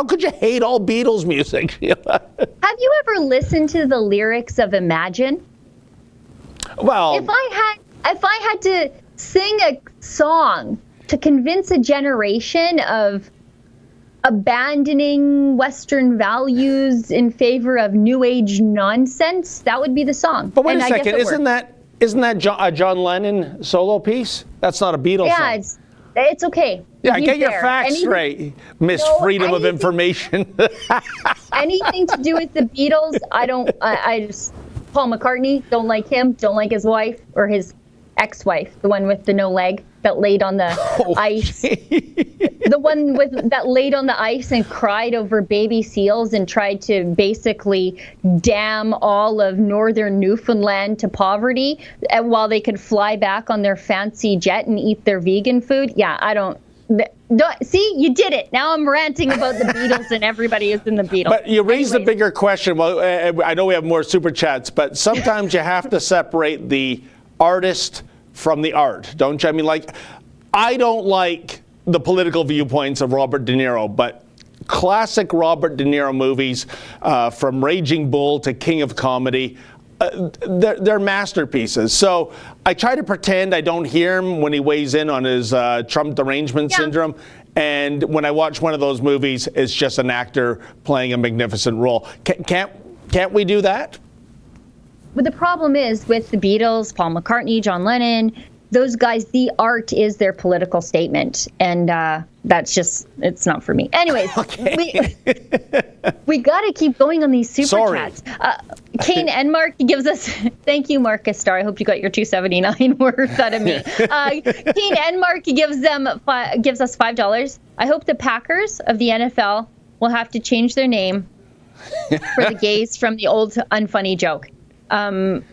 Speaker 2: could you hate all Beatles music?
Speaker 3: Have you ever listened to the lyrics of Imagine?
Speaker 2: Well,
Speaker 3: If I had to sing a song to convince a generation of abandoning Western values in favor of New Age nonsense, that would be the song.
Speaker 2: but wait
Speaker 3: And
Speaker 2: a
Speaker 3: I guess
Speaker 2: second,
Speaker 3: it
Speaker 2: isn't
Speaker 3: worked.
Speaker 2: that a John Lennon solo piece? That's not a Beatles
Speaker 3: Yeah,
Speaker 2: song.
Speaker 3: it's okay.
Speaker 2: Yeah,
Speaker 3: He's
Speaker 2: get your
Speaker 3: there.
Speaker 2: facts straight, Miss Freedom of Information.
Speaker 3: Anything to do with the Beatles, I just, Paul McCartney, don't like him, don't like his wife or his ex-wife, the one with the no leg that laid on the ice. The one that laid on the ice and cried over baby seals and tried to basically damn all of northern Newfoundland to poverty while they could fly back on their fancy jet and eat their vegan food. Yeah, I don't see, you did it. Now I'm ranting about the Beatles and everybody who's in the Beatles.
Speaker 2: But you raised a bigger question. Well, I know we have more super chats, but sometimes you have to separate the artist from the art, don't you? I mean, I don't like the political viewpoints of Robert De Niro, but classic Robert De Niro movies, from Raging Bull to King of Comedy, they're masterpieces. So I try to pretend I don't hear him when he weighs in on his Trump derangement syndrome. And when I watch one of those movies, it's just an actor playing a magnificent role. Can't we do that?
Speaker 3: But the problem is with the Beatles, Paul McCartney, John Lennon, those guys, the art is their political statement. And that's just, it's not for me. Anyways, we got to keep going on these super chats. Kane Enmark gives us, thank you, Marcus Starr. I hope you got your $2.79 worth out of me. Kane Enmark gives us $5. I hope the Packers of the NFL will have to change their name for the gays from the old unfunny joke. I'm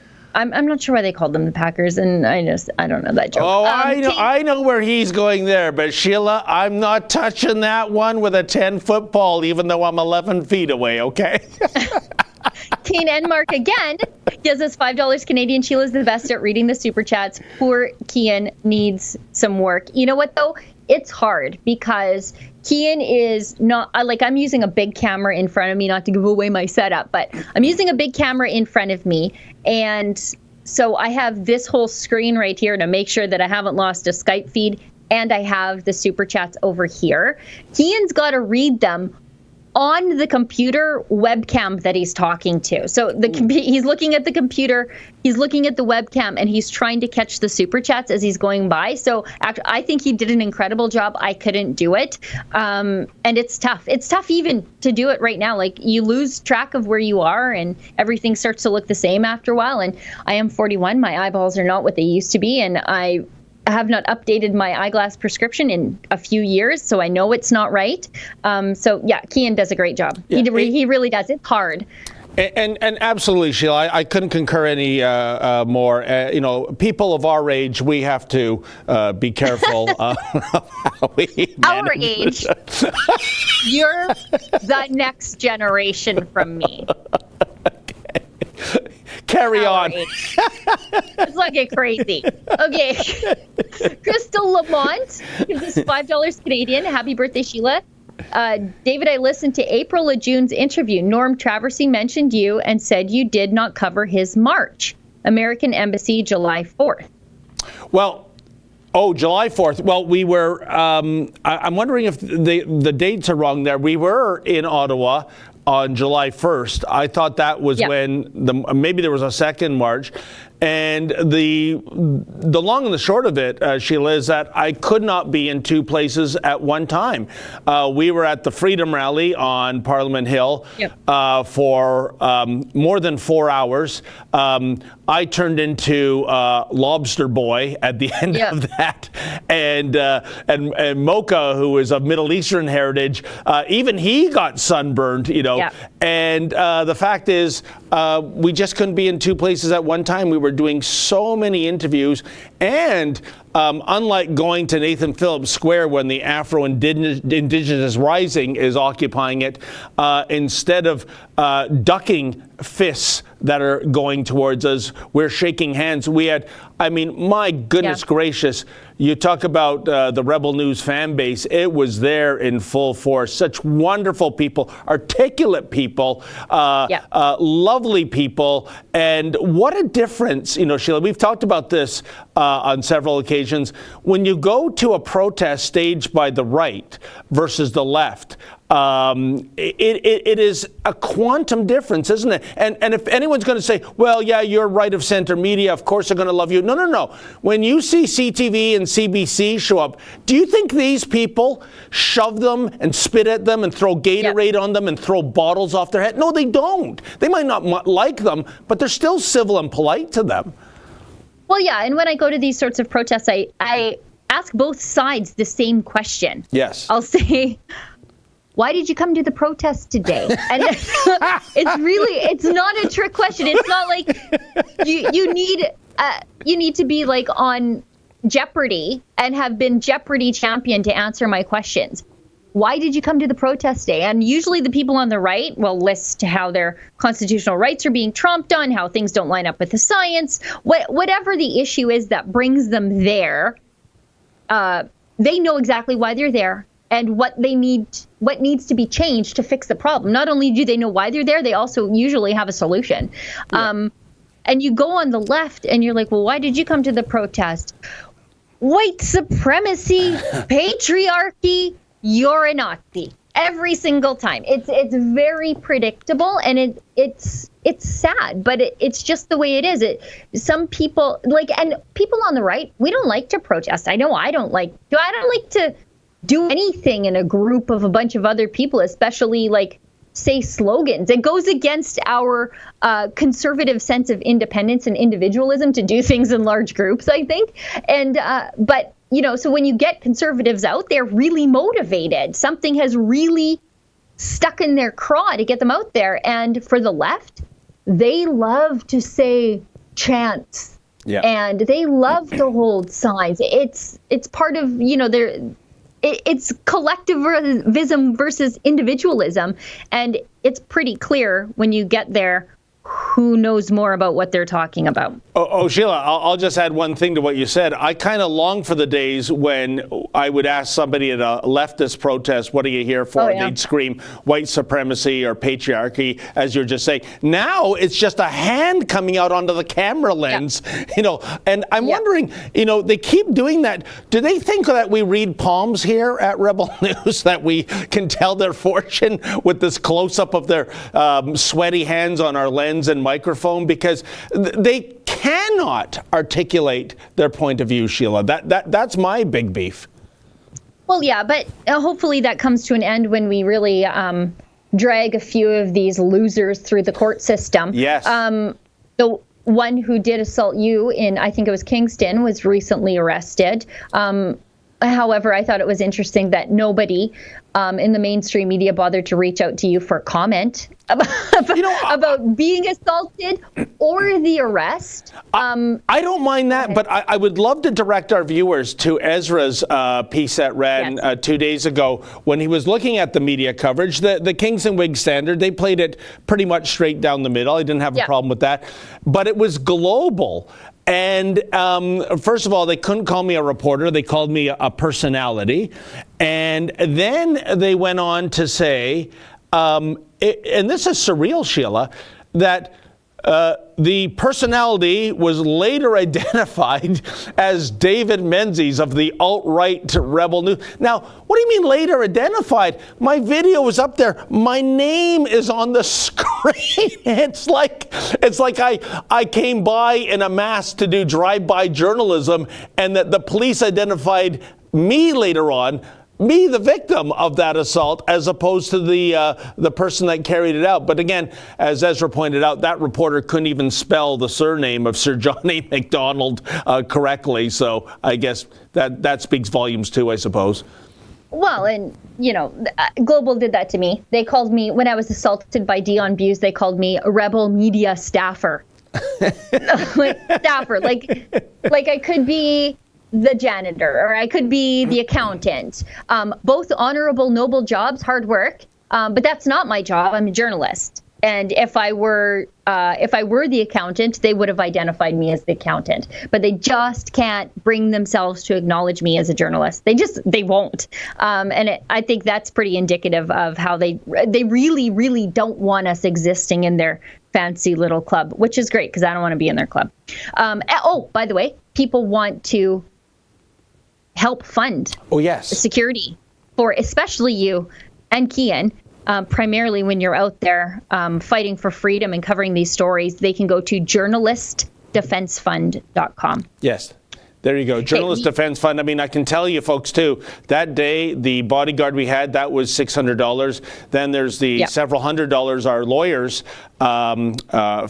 Speaker 3: not sure why they called them the Packers, and I don't know that joke.
Speaker 2: Oh, I know where he's going there, but Sheila, I'm not touching that one with a 10-foot pole, even though I'm 11 feet away, okay?
Speaker 3: Kane Enmark again gives us $5 Canadian. Sheila's the best at reading the super chats. Poor Kian needs some work. You know what, though? It's hard because Kian is not, I'm using a big camera in front of me, not to give away my setup, but I'm using a big camera in front of me. And so I have this whole screen right here to make sure that I haven't lost a Skype feed. And I have the super chats over here. Kian's got to read them on the computer webcam that he's talking to. So he's looking at the computer, he's looking at the webcam, and he's trying to catch the super chats as he's going by. So I think he did an incredible job. I couldn't do it. And it's tough. It's tough even to do it right now. You lose track of where you are and everything starts to look the same after a while. And I am 41. My eyeballs are not what they used to be. And I have not updated my eyeglass prescription in a few years, so I know it's not right. So yeah, Kian does a great job. Yeah, he really does. It's hard.
Speaker 2: And absolutely, Sheila, I couldn't concur any more. People of our age, we have to be careful of how we
Speaker 3: Our age. You're the next generation from me.
Speaker 2: Carry on.
Speaker 3: Let's not get crazy. Okay. Crystal Lamont gives us $5 Canadian. Happy birthday, Sheila. David, I listened to April Lejeune's interview. Norm Traversy mentioned you and said you did not cover his march. American Embassy, July 4th.
Speaker 2: Well, Oh, July 4th. Well, we were, I'm wondering if the dates are wrong there. We were in Ottawa on July 1st. I thought that was when maybe there was a second march. And the long and the short of it, Sheila, is that I could not be in two places at one time. We were at the Freedom Rally on Parliament Hill for more than 4 hours. I turned into Lobster Boy at the end of that, and Mocha, who is of Middle Eastern heritage, even he got sunburned, you know. And the fact is, we just couldn't be in two places at one time. We were doing so many interviews, and unlike going to Nathan Phillips Square when the Afro-Indigenous Rising is occupying it, instead of ducking fists that are going towards us, we're shaking hands. We had, I mean, my goodness gracious, you talk about the Rebel News fan base. It was there in full force. Such wonderful people, articulate people, lovely people. And what a difference, you know, Sheila, we've talked about this on several occasions. When you go to a protest staged by the right versus the left, it is a quantum difference, isn't it? And if anyone's going to say, well, yeah, you're right of center media, of course they're going to love you. No, no, no. When you see CTV and CBC show up, do you think these people shove them and spit at them and throw Gatorade on them and throw bottles off their head? No, they don't. They might not like them, but they're still civil and polite to them.
Speaker 3: Well, yeah, and when I go to these sorts of protests, I ask both sides the same question.
Speaker 2: Yes.
Speaker 3: I'll say, why did you come to the protest today? And it's not a trick question. It's not like you need to be like on Jeopardy and have been Jeopardy champion to answer my questions. Why did you come to the protest day? And usually the people on the right will list how their constitutional rights are being tromped on, how things don't line up with the science, whatever the issue is that brings them there. They know exactly why they're there and what needs to be changed to fix the problem. Not only do they know why they're there, they also usually have a solution. And you go on the left and you're like, well, why did you come to the protest? White supremacy, patriarchy, you're a Nazi. Every single time. It's very predictable, and it's sad, but it's just the way it is. Some people and people on the right, we don't like to protest. I know I don't like to do anything in a group of a bunch of other people, especially say slogans. It goes against our conservative sense of independence and individualism to do things in large groups, I think. And but so when you get conservatives out there really motivated, something has really stuck in their craw to get them out there. And for the left, they love to say chants, and they love to hold signs. It's part of it's collectivism versus individualism, and it's pretty clear when you get there who knows more about what they're talking about.
Speaker 2: Oh, Sheila, I'll just add one thing to what you said. I kind of long for the days when I would ask somebody at a leftist protest, what are you here for? And they'd scream white supremacy or patriarchy, as you're just saying. Now it's just a hand coming out onto the camera lens, and I'm wondering, they keep doing that. Do they think that we read palms here at Rebel News, that we can tell their fortune with this close-up of their sweaty hands on our lens and microphone? Because they cannot articulate their point of view, Sheila. That's my big beef.
Speaker 3: Well, yeah, but hopefully that comes to an end when we really drag a few of these losers through the court system. Yes. The one who did assault you in, I think it was Kingston, was recently arrested. However, I thought it was interesting that nobody in the mainstream media bothered to reach out to you for comment about being assaulted or the arrest.
Speaker 2: I don't mind that, but I would love to direct our viewers to Ezra's piece that ran 2 days ago when he was looking at the media coverage. The Kingston Whig Standard, they played it pretty much straight down the middle. I didn't have a problem with that. But it was global. And first of all, they couldn't call me a reporter. They called me a personality. And then they went on to say, and this is surreal, Sheila, that The personality was later identified as David Menzies of the alt-right Rebel News. Now, what do you mean later identified? My video was up there. My name is on the screen. It's like I came by in a mask to do drive-by journalism, and that the police identified me later on, me, the victim of that assault, as opposed to the person that carried it out. But again, as Ezra pointed out, that reporter couldn't even spell the surname of Sir John A. Macdonald correctly. So I guess that speaks volumes too, I suppose.
Speaker 3: Well, and, Global did that to me. They called me, when I was assaulted by Dion Buse, they called me a rebel media staffer. Staffer, like I could be the janitor, or I could be the accountant. Both honorable, noble jobs, hard work. But that's not my job. I'm a journalist. And if I were the accountant, they would have identified me as the accountant. But they just can't bring themselves to acknowledge me as a journalist. They won't. I think that's pretty indicative of how they really, really don't want us existing in their fancy little club, which is great because I don't want to be in their club. By the way, people want to help fund security for especially you and Kian, primarily when you're out there fighting for freedom and covering these stories. They can go to journalistdefensefund.com.
Speaker 2: Yes. There you go. Journalist Defense Fund. I mean, I can tell you folks, too, that day, the bodyguard we had, that was $600. Then there's the several $100 our lawyers'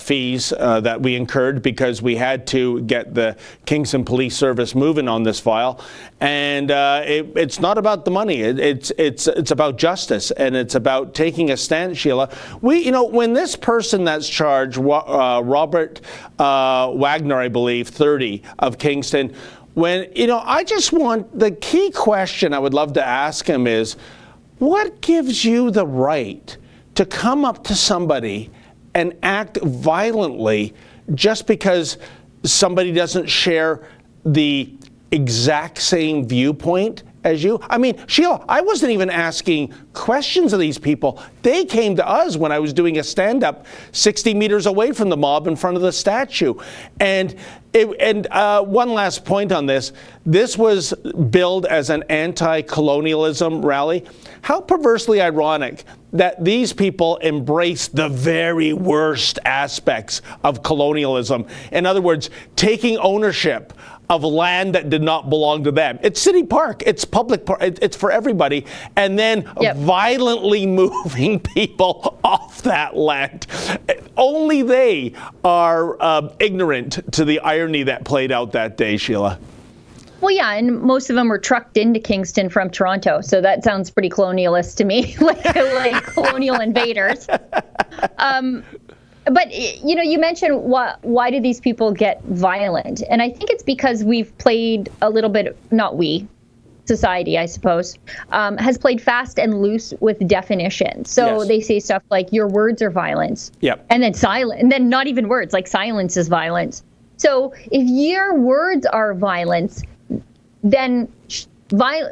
Speaker 2: fees that we incurred because we had to get the Kingston Police Service moving on this file. And it's not about the money. It's about justice, and it's about taking a stand, Sheila. When this person that's charged, Robert Wagner, I believe, 30 of Kingston, I just want, the key question I would love to ask him is, what gives you the right to come up to somebody and act violently just because somebody doesn't share the exact same viewpoint as you? I mean, Sheila, I wasn't even asking questions of these people. They came to us when I was doing a stand-up 60 meters away from the mob in front of the statue. And one last point on this. This was billed as an anti-colonialism rally. How perversely ironic that these people embrace the very worst aspects of colonialism. In other words, taking ownership of land that did not belong to them. It's city park, it's public park, it's for everybody, and then violently moving people off that land. Only they are ignorant to the irony that played out that day, Sheila.
Speaker 3: Well, yeah, and most of them were trucked into Kingston from Toronto, so that sounds pretty colonialist to me, like colonial invaders. But, you mentioned why do these people get violent? And I think it's because we've played a little bit, society, I suppose, has played fast and loose with definitions. So they say stuff like your words are violence. Yep. And then silence, and then not even words, like silence is violence. So if your words are violence, then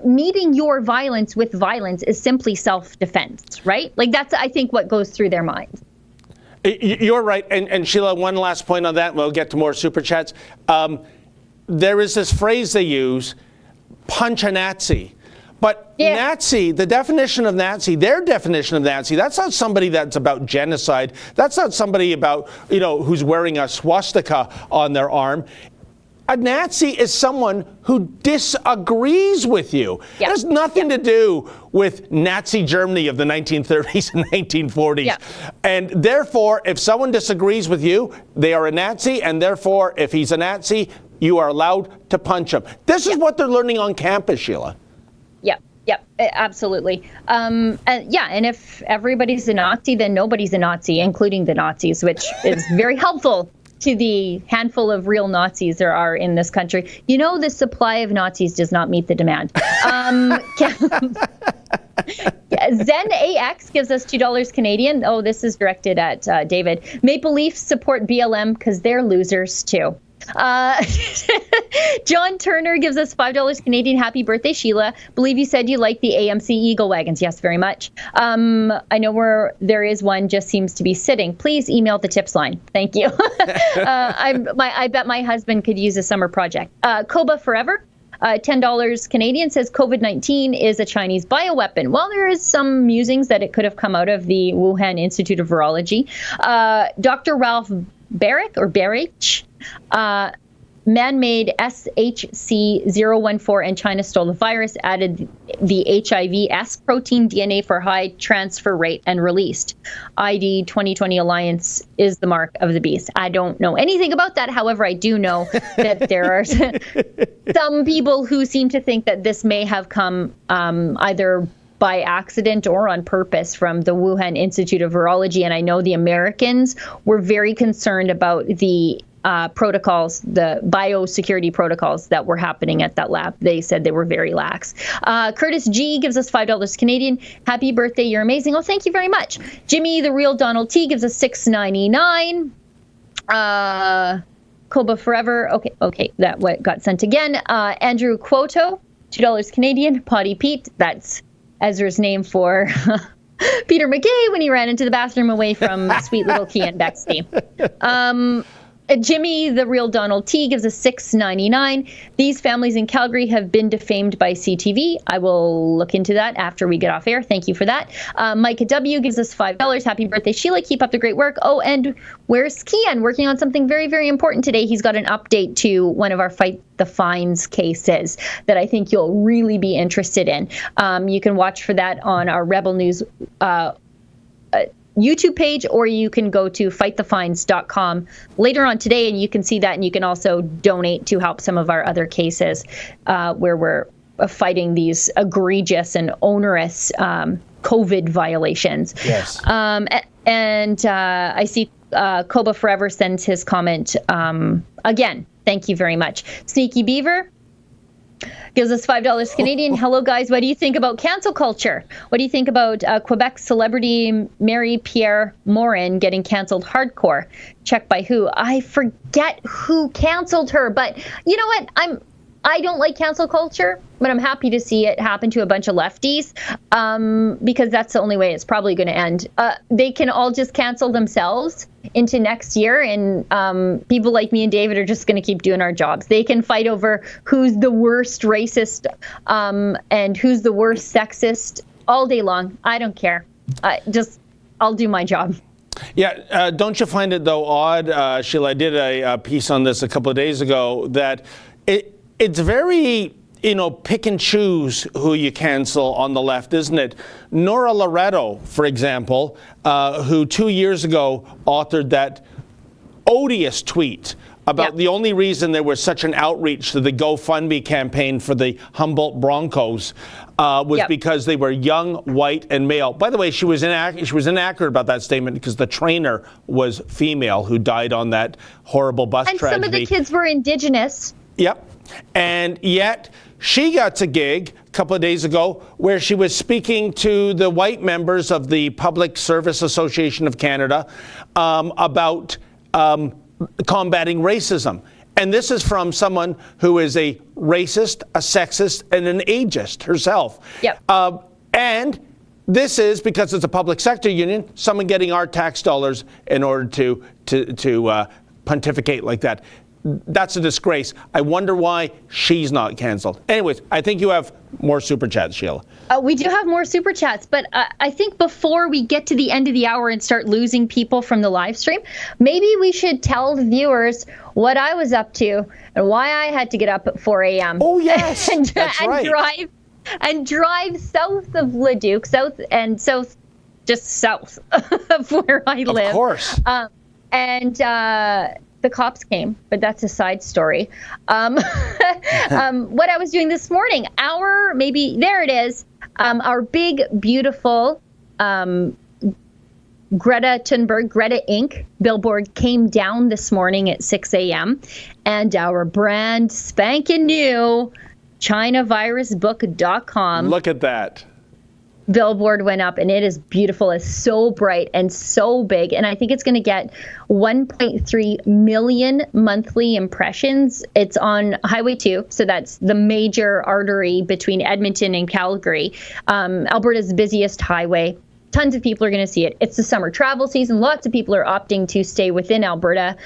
Speaker 3: meeting your violence with violence is simply self-defense, right? Like that's, I think, what goes through their minds.
Speaker 2: You're right. And Sheila, one last point on that, and we'll get to more super chats. There is this phrase they use, punch a Nazi. But Nazi, the definition of Nazi, their definition of Nazi, that's not somebody that's about genocide. That's not somebody about, who's wearing a swastika on their arm. A Nazi is someone who disagrees with you. It has nothing to do with Nazi Germany of the 1930s and 1940s. And therefore, if someone disagrees with you, they are a Nazi. And therefore, if he's a Nazi, you are allowed to punch him. This is what they're learning on campus, Sheila.
Speaker 3: Yep, absolutely. And if everybody's a Nazi, then nobody's a Nazi, including the Nazis, which is very helpful to the handful of real Nazis there are in this country. The supply of Nazis does not meet the demand. Zen AX gives us $2 Canadian. Oh, this is directed at David. Maple Leafs support BLM because they're losers too. John Turner gives us $5 Canadian. Happy birthday, Sheila. Believe you said you like the AMC Eagle wagons. Yes, very much. I know where there is one, just seems to be sitting. Please email the tips line. Thank you. I bet my husband could use a summer project. Koba Forever. $10 Canadian says COVID-19 is a Chinese bioweapon. Well, there is some musings that it could have come out of the Wuhan Institute of Virology. Dr. Ralph Barrich, man-made SHC-014 and China stole the virus, added the HIV-S protein DNA for high transfer rate and released. ID 2020 Alliance is the mark of the beast. I don't know anything about that. However, I do know that there are some people who seem to think that this may have come either by accident or on purpose from the Wuhan Institute of Virology. And I know the Americans were very concerned about the protocols, the biosecurity protocols that were happening at that lab. They said they were very lax. Curtis G gives us $5 Canadian. Happy birthday, you're amazing. Oh, thank you very much. Jimmy, the real Donald T, gives us $6.99. Koba Forever. Okay, that what got sent again. Andrew Quoto, $2 Canadian. Potty Pete, that's Ezra's name for Peter McKay when he ran into the bathroom away from sweet little Kian Bexley. Jimmy, the real Donald T, gives us $6.99. These families in Calgary have been defamed by CTV. I will look into that after we get off air. Thank you for that. Micah W gives us $5. Happy birthday, Sheila. Keep up the great work. Oh, and where's Kian? Working on something very, very important today. He's got an update to one of our Fight the Fines cases that I think you'll really be interested in. You can watch for that on our Rebel News YouTube page, or you can go to fightthefines.com later on today, and you can see that, and you can also donate to help some of our other cases where we're fighting these egregious and onerous COVID violations. Yes. And I see Koba Forever sends his comment again. Thank you very much. Sneaky Beaver gives us $5 Canadian. Hello, guys. What do you think about cancel culture? What do you think about Quebec celebrity Marie-Pierre Morin getting canceled hardcore? Check by who? I forget who canceled her, but you know what? I don't like cancel culture, but I'm happy to see it happen to a bunch of lefties because that's the only way it's probably going to end. They can all just cancel themselves into next year, and people like me and David are just going to keep doing our jobs. They can fight over who's the worst racist and who's the worst sexist all day long. I don't care. I'll do my job.
Speaker 2: Yeah, don't you find it, though, odd, Sheila? I did a piece on this a couple of days ago that it's very, pick and choose who you cancel on the left, isn't it? Nora Loretto, for example, who 2 years ago authored that odious tweet about the only reason there was such an outreach to the GoFundMe campaign for the Humboldt Broncos was because they were young, white, and male. By the way, she was inaccurate about that statement because the trainer was female who died on that horrible bus tragedy.
Speaker 3: And some of the kids were Indigenous.
Speaker 2: Yep. And yet she got a gig a couple of days ago where she was speaking to the white members of the Public Service Association of Canada about combating racism. And this is from someone who is a racist, a sexist, and an ageist herself. Yep. And this is because it's a public sector union, someone getting our tax dollars in order to pontificate like that. That's a disgrace. I wonder why she's not canceled. Anyways, I think you have more super chats, Sheila.
Speaker 3: We do have more super chats, but I think before we get to the end of the hour and start losing people from the live stream, maybe we should tell the viewers what I was up to and why I had to get up at 4 a.m.
Speaker 2: Oh, yes. That's right.
Speaker 3: drive south of Leduc, south of where I live.
Speaker 2: Of course.
Speaker 3: The cops came, but that's a side story. What I was doing this morning, our big, beautiful Greta Inc. billboard came down this morning at 6 a.m. And our brand spanking new ChinaVirusBook.com.
Speaker 2: Look at that.
Speaker 3: billboard went up, and it is beautiful. It's so bright and so big, and I think it's going to get 1.3 million monthly impressions. It's on Highway 2, so that's the major artery between Edmonton and Calgary, Alberta's busiest highway. Tons of people are going to see it. It's the summer travel season. Lots of people are opting to stay within Alberta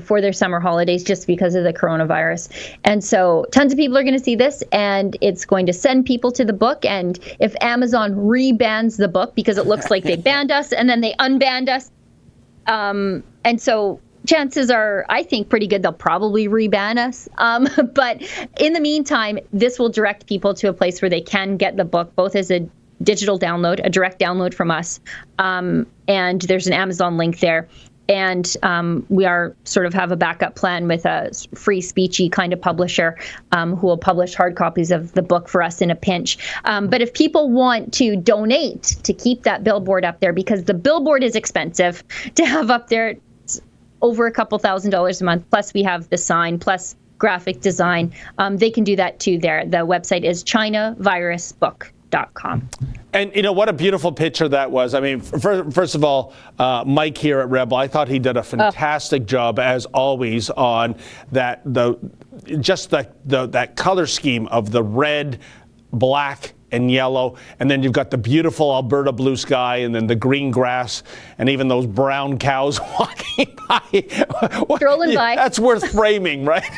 Speaker 3: for their summer holidays just because of the coronavirus. And so tons of people are going to see this, and it's going to send people to the book. And if Amazon rebans the book, because it looks like they banned us and then they unbanned us, and so chances are, I think, pretty good they'll probably reban us. But in the meantime, this will direct people to a place where they can get the book, both as a digital download, a direct download from us, and there's an Amazon link there. And we are sort of have a backup plan with a free speechy kind of publisher who will publish hard copies of the book for us in a pinch. But if people want to donate to keep that billboard up there, because the billboard is expensive to have up there, it's over a couple $1,000s a month, plus we have the sign, plus graphic design, they can do that too there. The website is ChinaVirusBook.com.
Speaker 2: And you know what a beautiful picture that was. I mean, first of all, Mike here at Rebel, I thought he did a fantastic job as always on that that color scheme of the red, black, and yellow, and then you've got the beautiful Alberta blue sky, and then the green grass, and even those brown cows walking by.
Speaker 3: Strolling by.
Speaker 2: That's worth framing, right?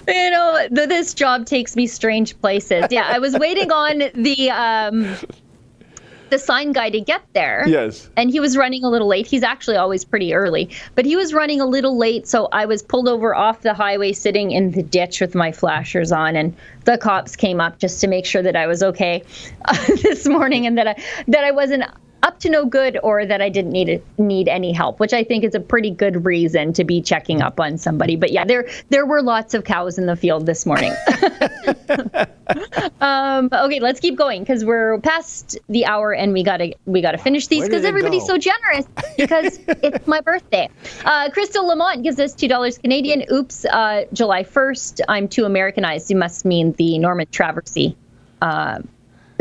Speaker 3: You know, this job takes me strange places. Yeah, I was waiting on the sign guy to get there.
Speaker 2: Yes.
Speaker 3: And he was running a little late. He's actually always pretty early, but he was running a little late, so I was pulled over off the highway, sitting in the ditch with my flashers on, and the cops came up just to make sure that I was okay this morning, and that I wasn't up to no good, or that I didn't need any help, which I think is a pretty good reason to be checking up on somebody. But yeah, there were lots of cows in the field this morning. Okay, let's keep going because we're past the hour, and we gotta finish these because everybody's so generous because it's my birthday. Crystal Lamont gives us $2 Canadian. Oops, July 1st. I'm too Americanized. You must mean the Norman Traversy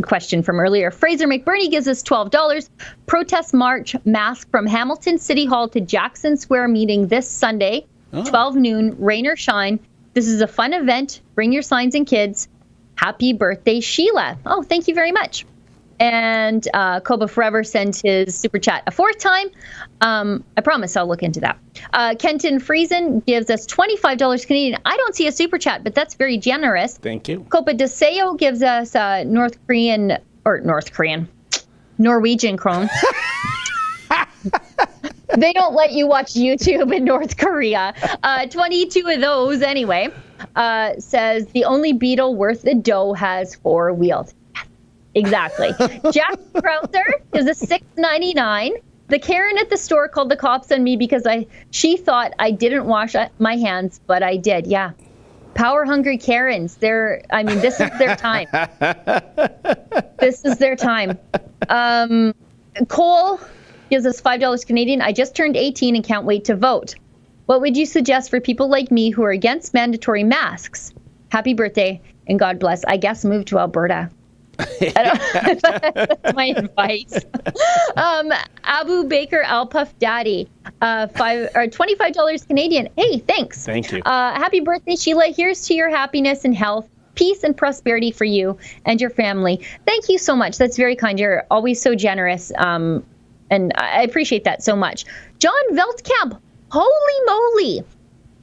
Speaker 3: question from earlier. Fraser McBurney gives us $12. Protest march mask from Hamilton City Hall to Jackson Square meeting this Sunday, 12 noon, rain or shine. This is a fun event. Bring your signs and kids. Happy birthday, Sheila. Oh, thank you very much. And Koba Forever sent his super chat a fourth time. I promise I'll look into that. Kenton Friesen gives us $25 Canadian. I don't see a super chat, but that's very generous.
Speaker 2: Thank you.
Speaker 3: Copa Deseo gives us Norwegian krone. They don't let you watch YouTube in North Korea. 22 of those anyway. Says the only Beetle worth the dough has 4 wheels. Exactly. Jack Krauser is a $6.99. The Karen at the store called the cops on me because she thought I didn't wash my hands, but I did. Yeah. Power hungry Karens. This is their time. This is their time. Cole gives us $5 Canadian. I just turned 18 and can't wait to vote. What would you suggest for people like me who are against mandatory masks? Happy birthday and God bless. I guess move to Alberta. That's my advice. Abu Baker Alpuff Daddy, $25 Canadian. Hey, thanks.
Speaker 2: Thank you.
Speaker 3: Happy birthday, Sheila. Here's to your happiness and health, peace and prosperity for you and your family. Thank you so much. That's very kind. You're always so generous, and I appreciate that so much. John Veldkamp, holy moly.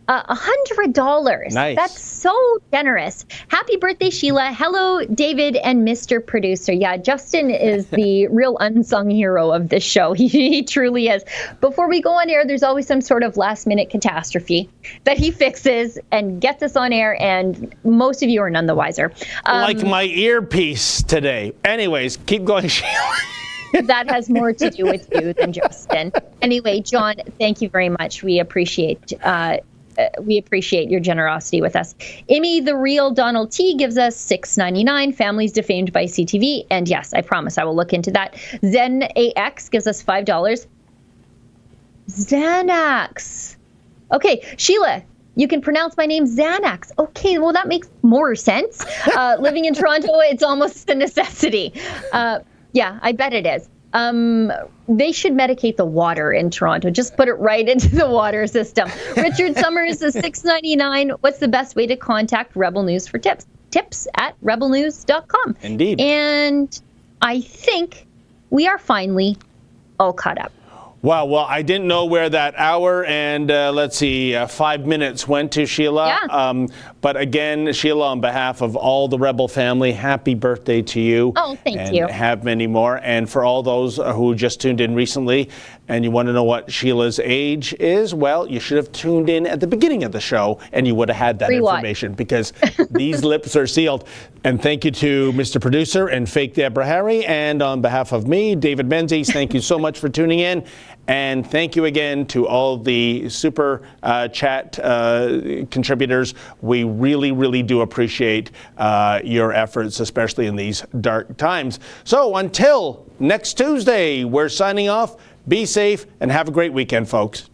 Speaker 3: $100.
Speaker 2: Nice.
Speaker 3: That's so generous. Happy birthday, Sheila. Hello, David and Mr. Producer. Yeah, Justin is the real unsung hero of this show. He truly is. Before we go on air, there's always some sort of last-minute catastrophe that he fixes and gets us on air, and most of you are none the wiser.
Speaker 2: Like my earpiece today. Anyways, keep going, Sheila.
Speaker 3: That has more to do with you than Justin. Anyway, John, thank you very much. We appreciate your generosity with us. Emmy the Real Donald T gives us $6.99. Families defamed by CTV. And yes, I promise I will look into that. Zen AX gives us $5. Xanax. Okay, Sheila, You can pronounce my name Xanax. Okay, well, that makes more sense. Living in Toronto, it's almost a necessity. Yeah, I bet it is. They should medicate the water in Toronto. Just put it right into the water system. Richard Summers is $6.99. What's the best way to contact Rebel News for tips? tips@rebelnews.com.
Speaker 2: Indeed.
Speaker 3: And I think we are finally all caught up.
Speaker 2: Wow, well, I didn't know where that hour and, 5 minutes went to, Sheila.
Speaker 3: Yeah.
Speaker 2: But again, Sheila, on behalf of all the Rebel family, happy birthday to you.
Speaker 3: Oh, thank you.
Speaker 2: And have many more. And for all those who just tuned in recently and you want to know what Sheila's age is, well, you should have tuned in at the beginning of the show and you would have had that information because these lips are sealed. And thank you to Mr. Producer and Fake Deborah Harry. And on behalf of me, David Menzies, thank you so much for tuning in. And thank you again to all the super chat contributors. We really, really do appreciate your efforts, especially in these dark times. So until next Tuesday, we're signing off. Be safe and have a great weekend, folks.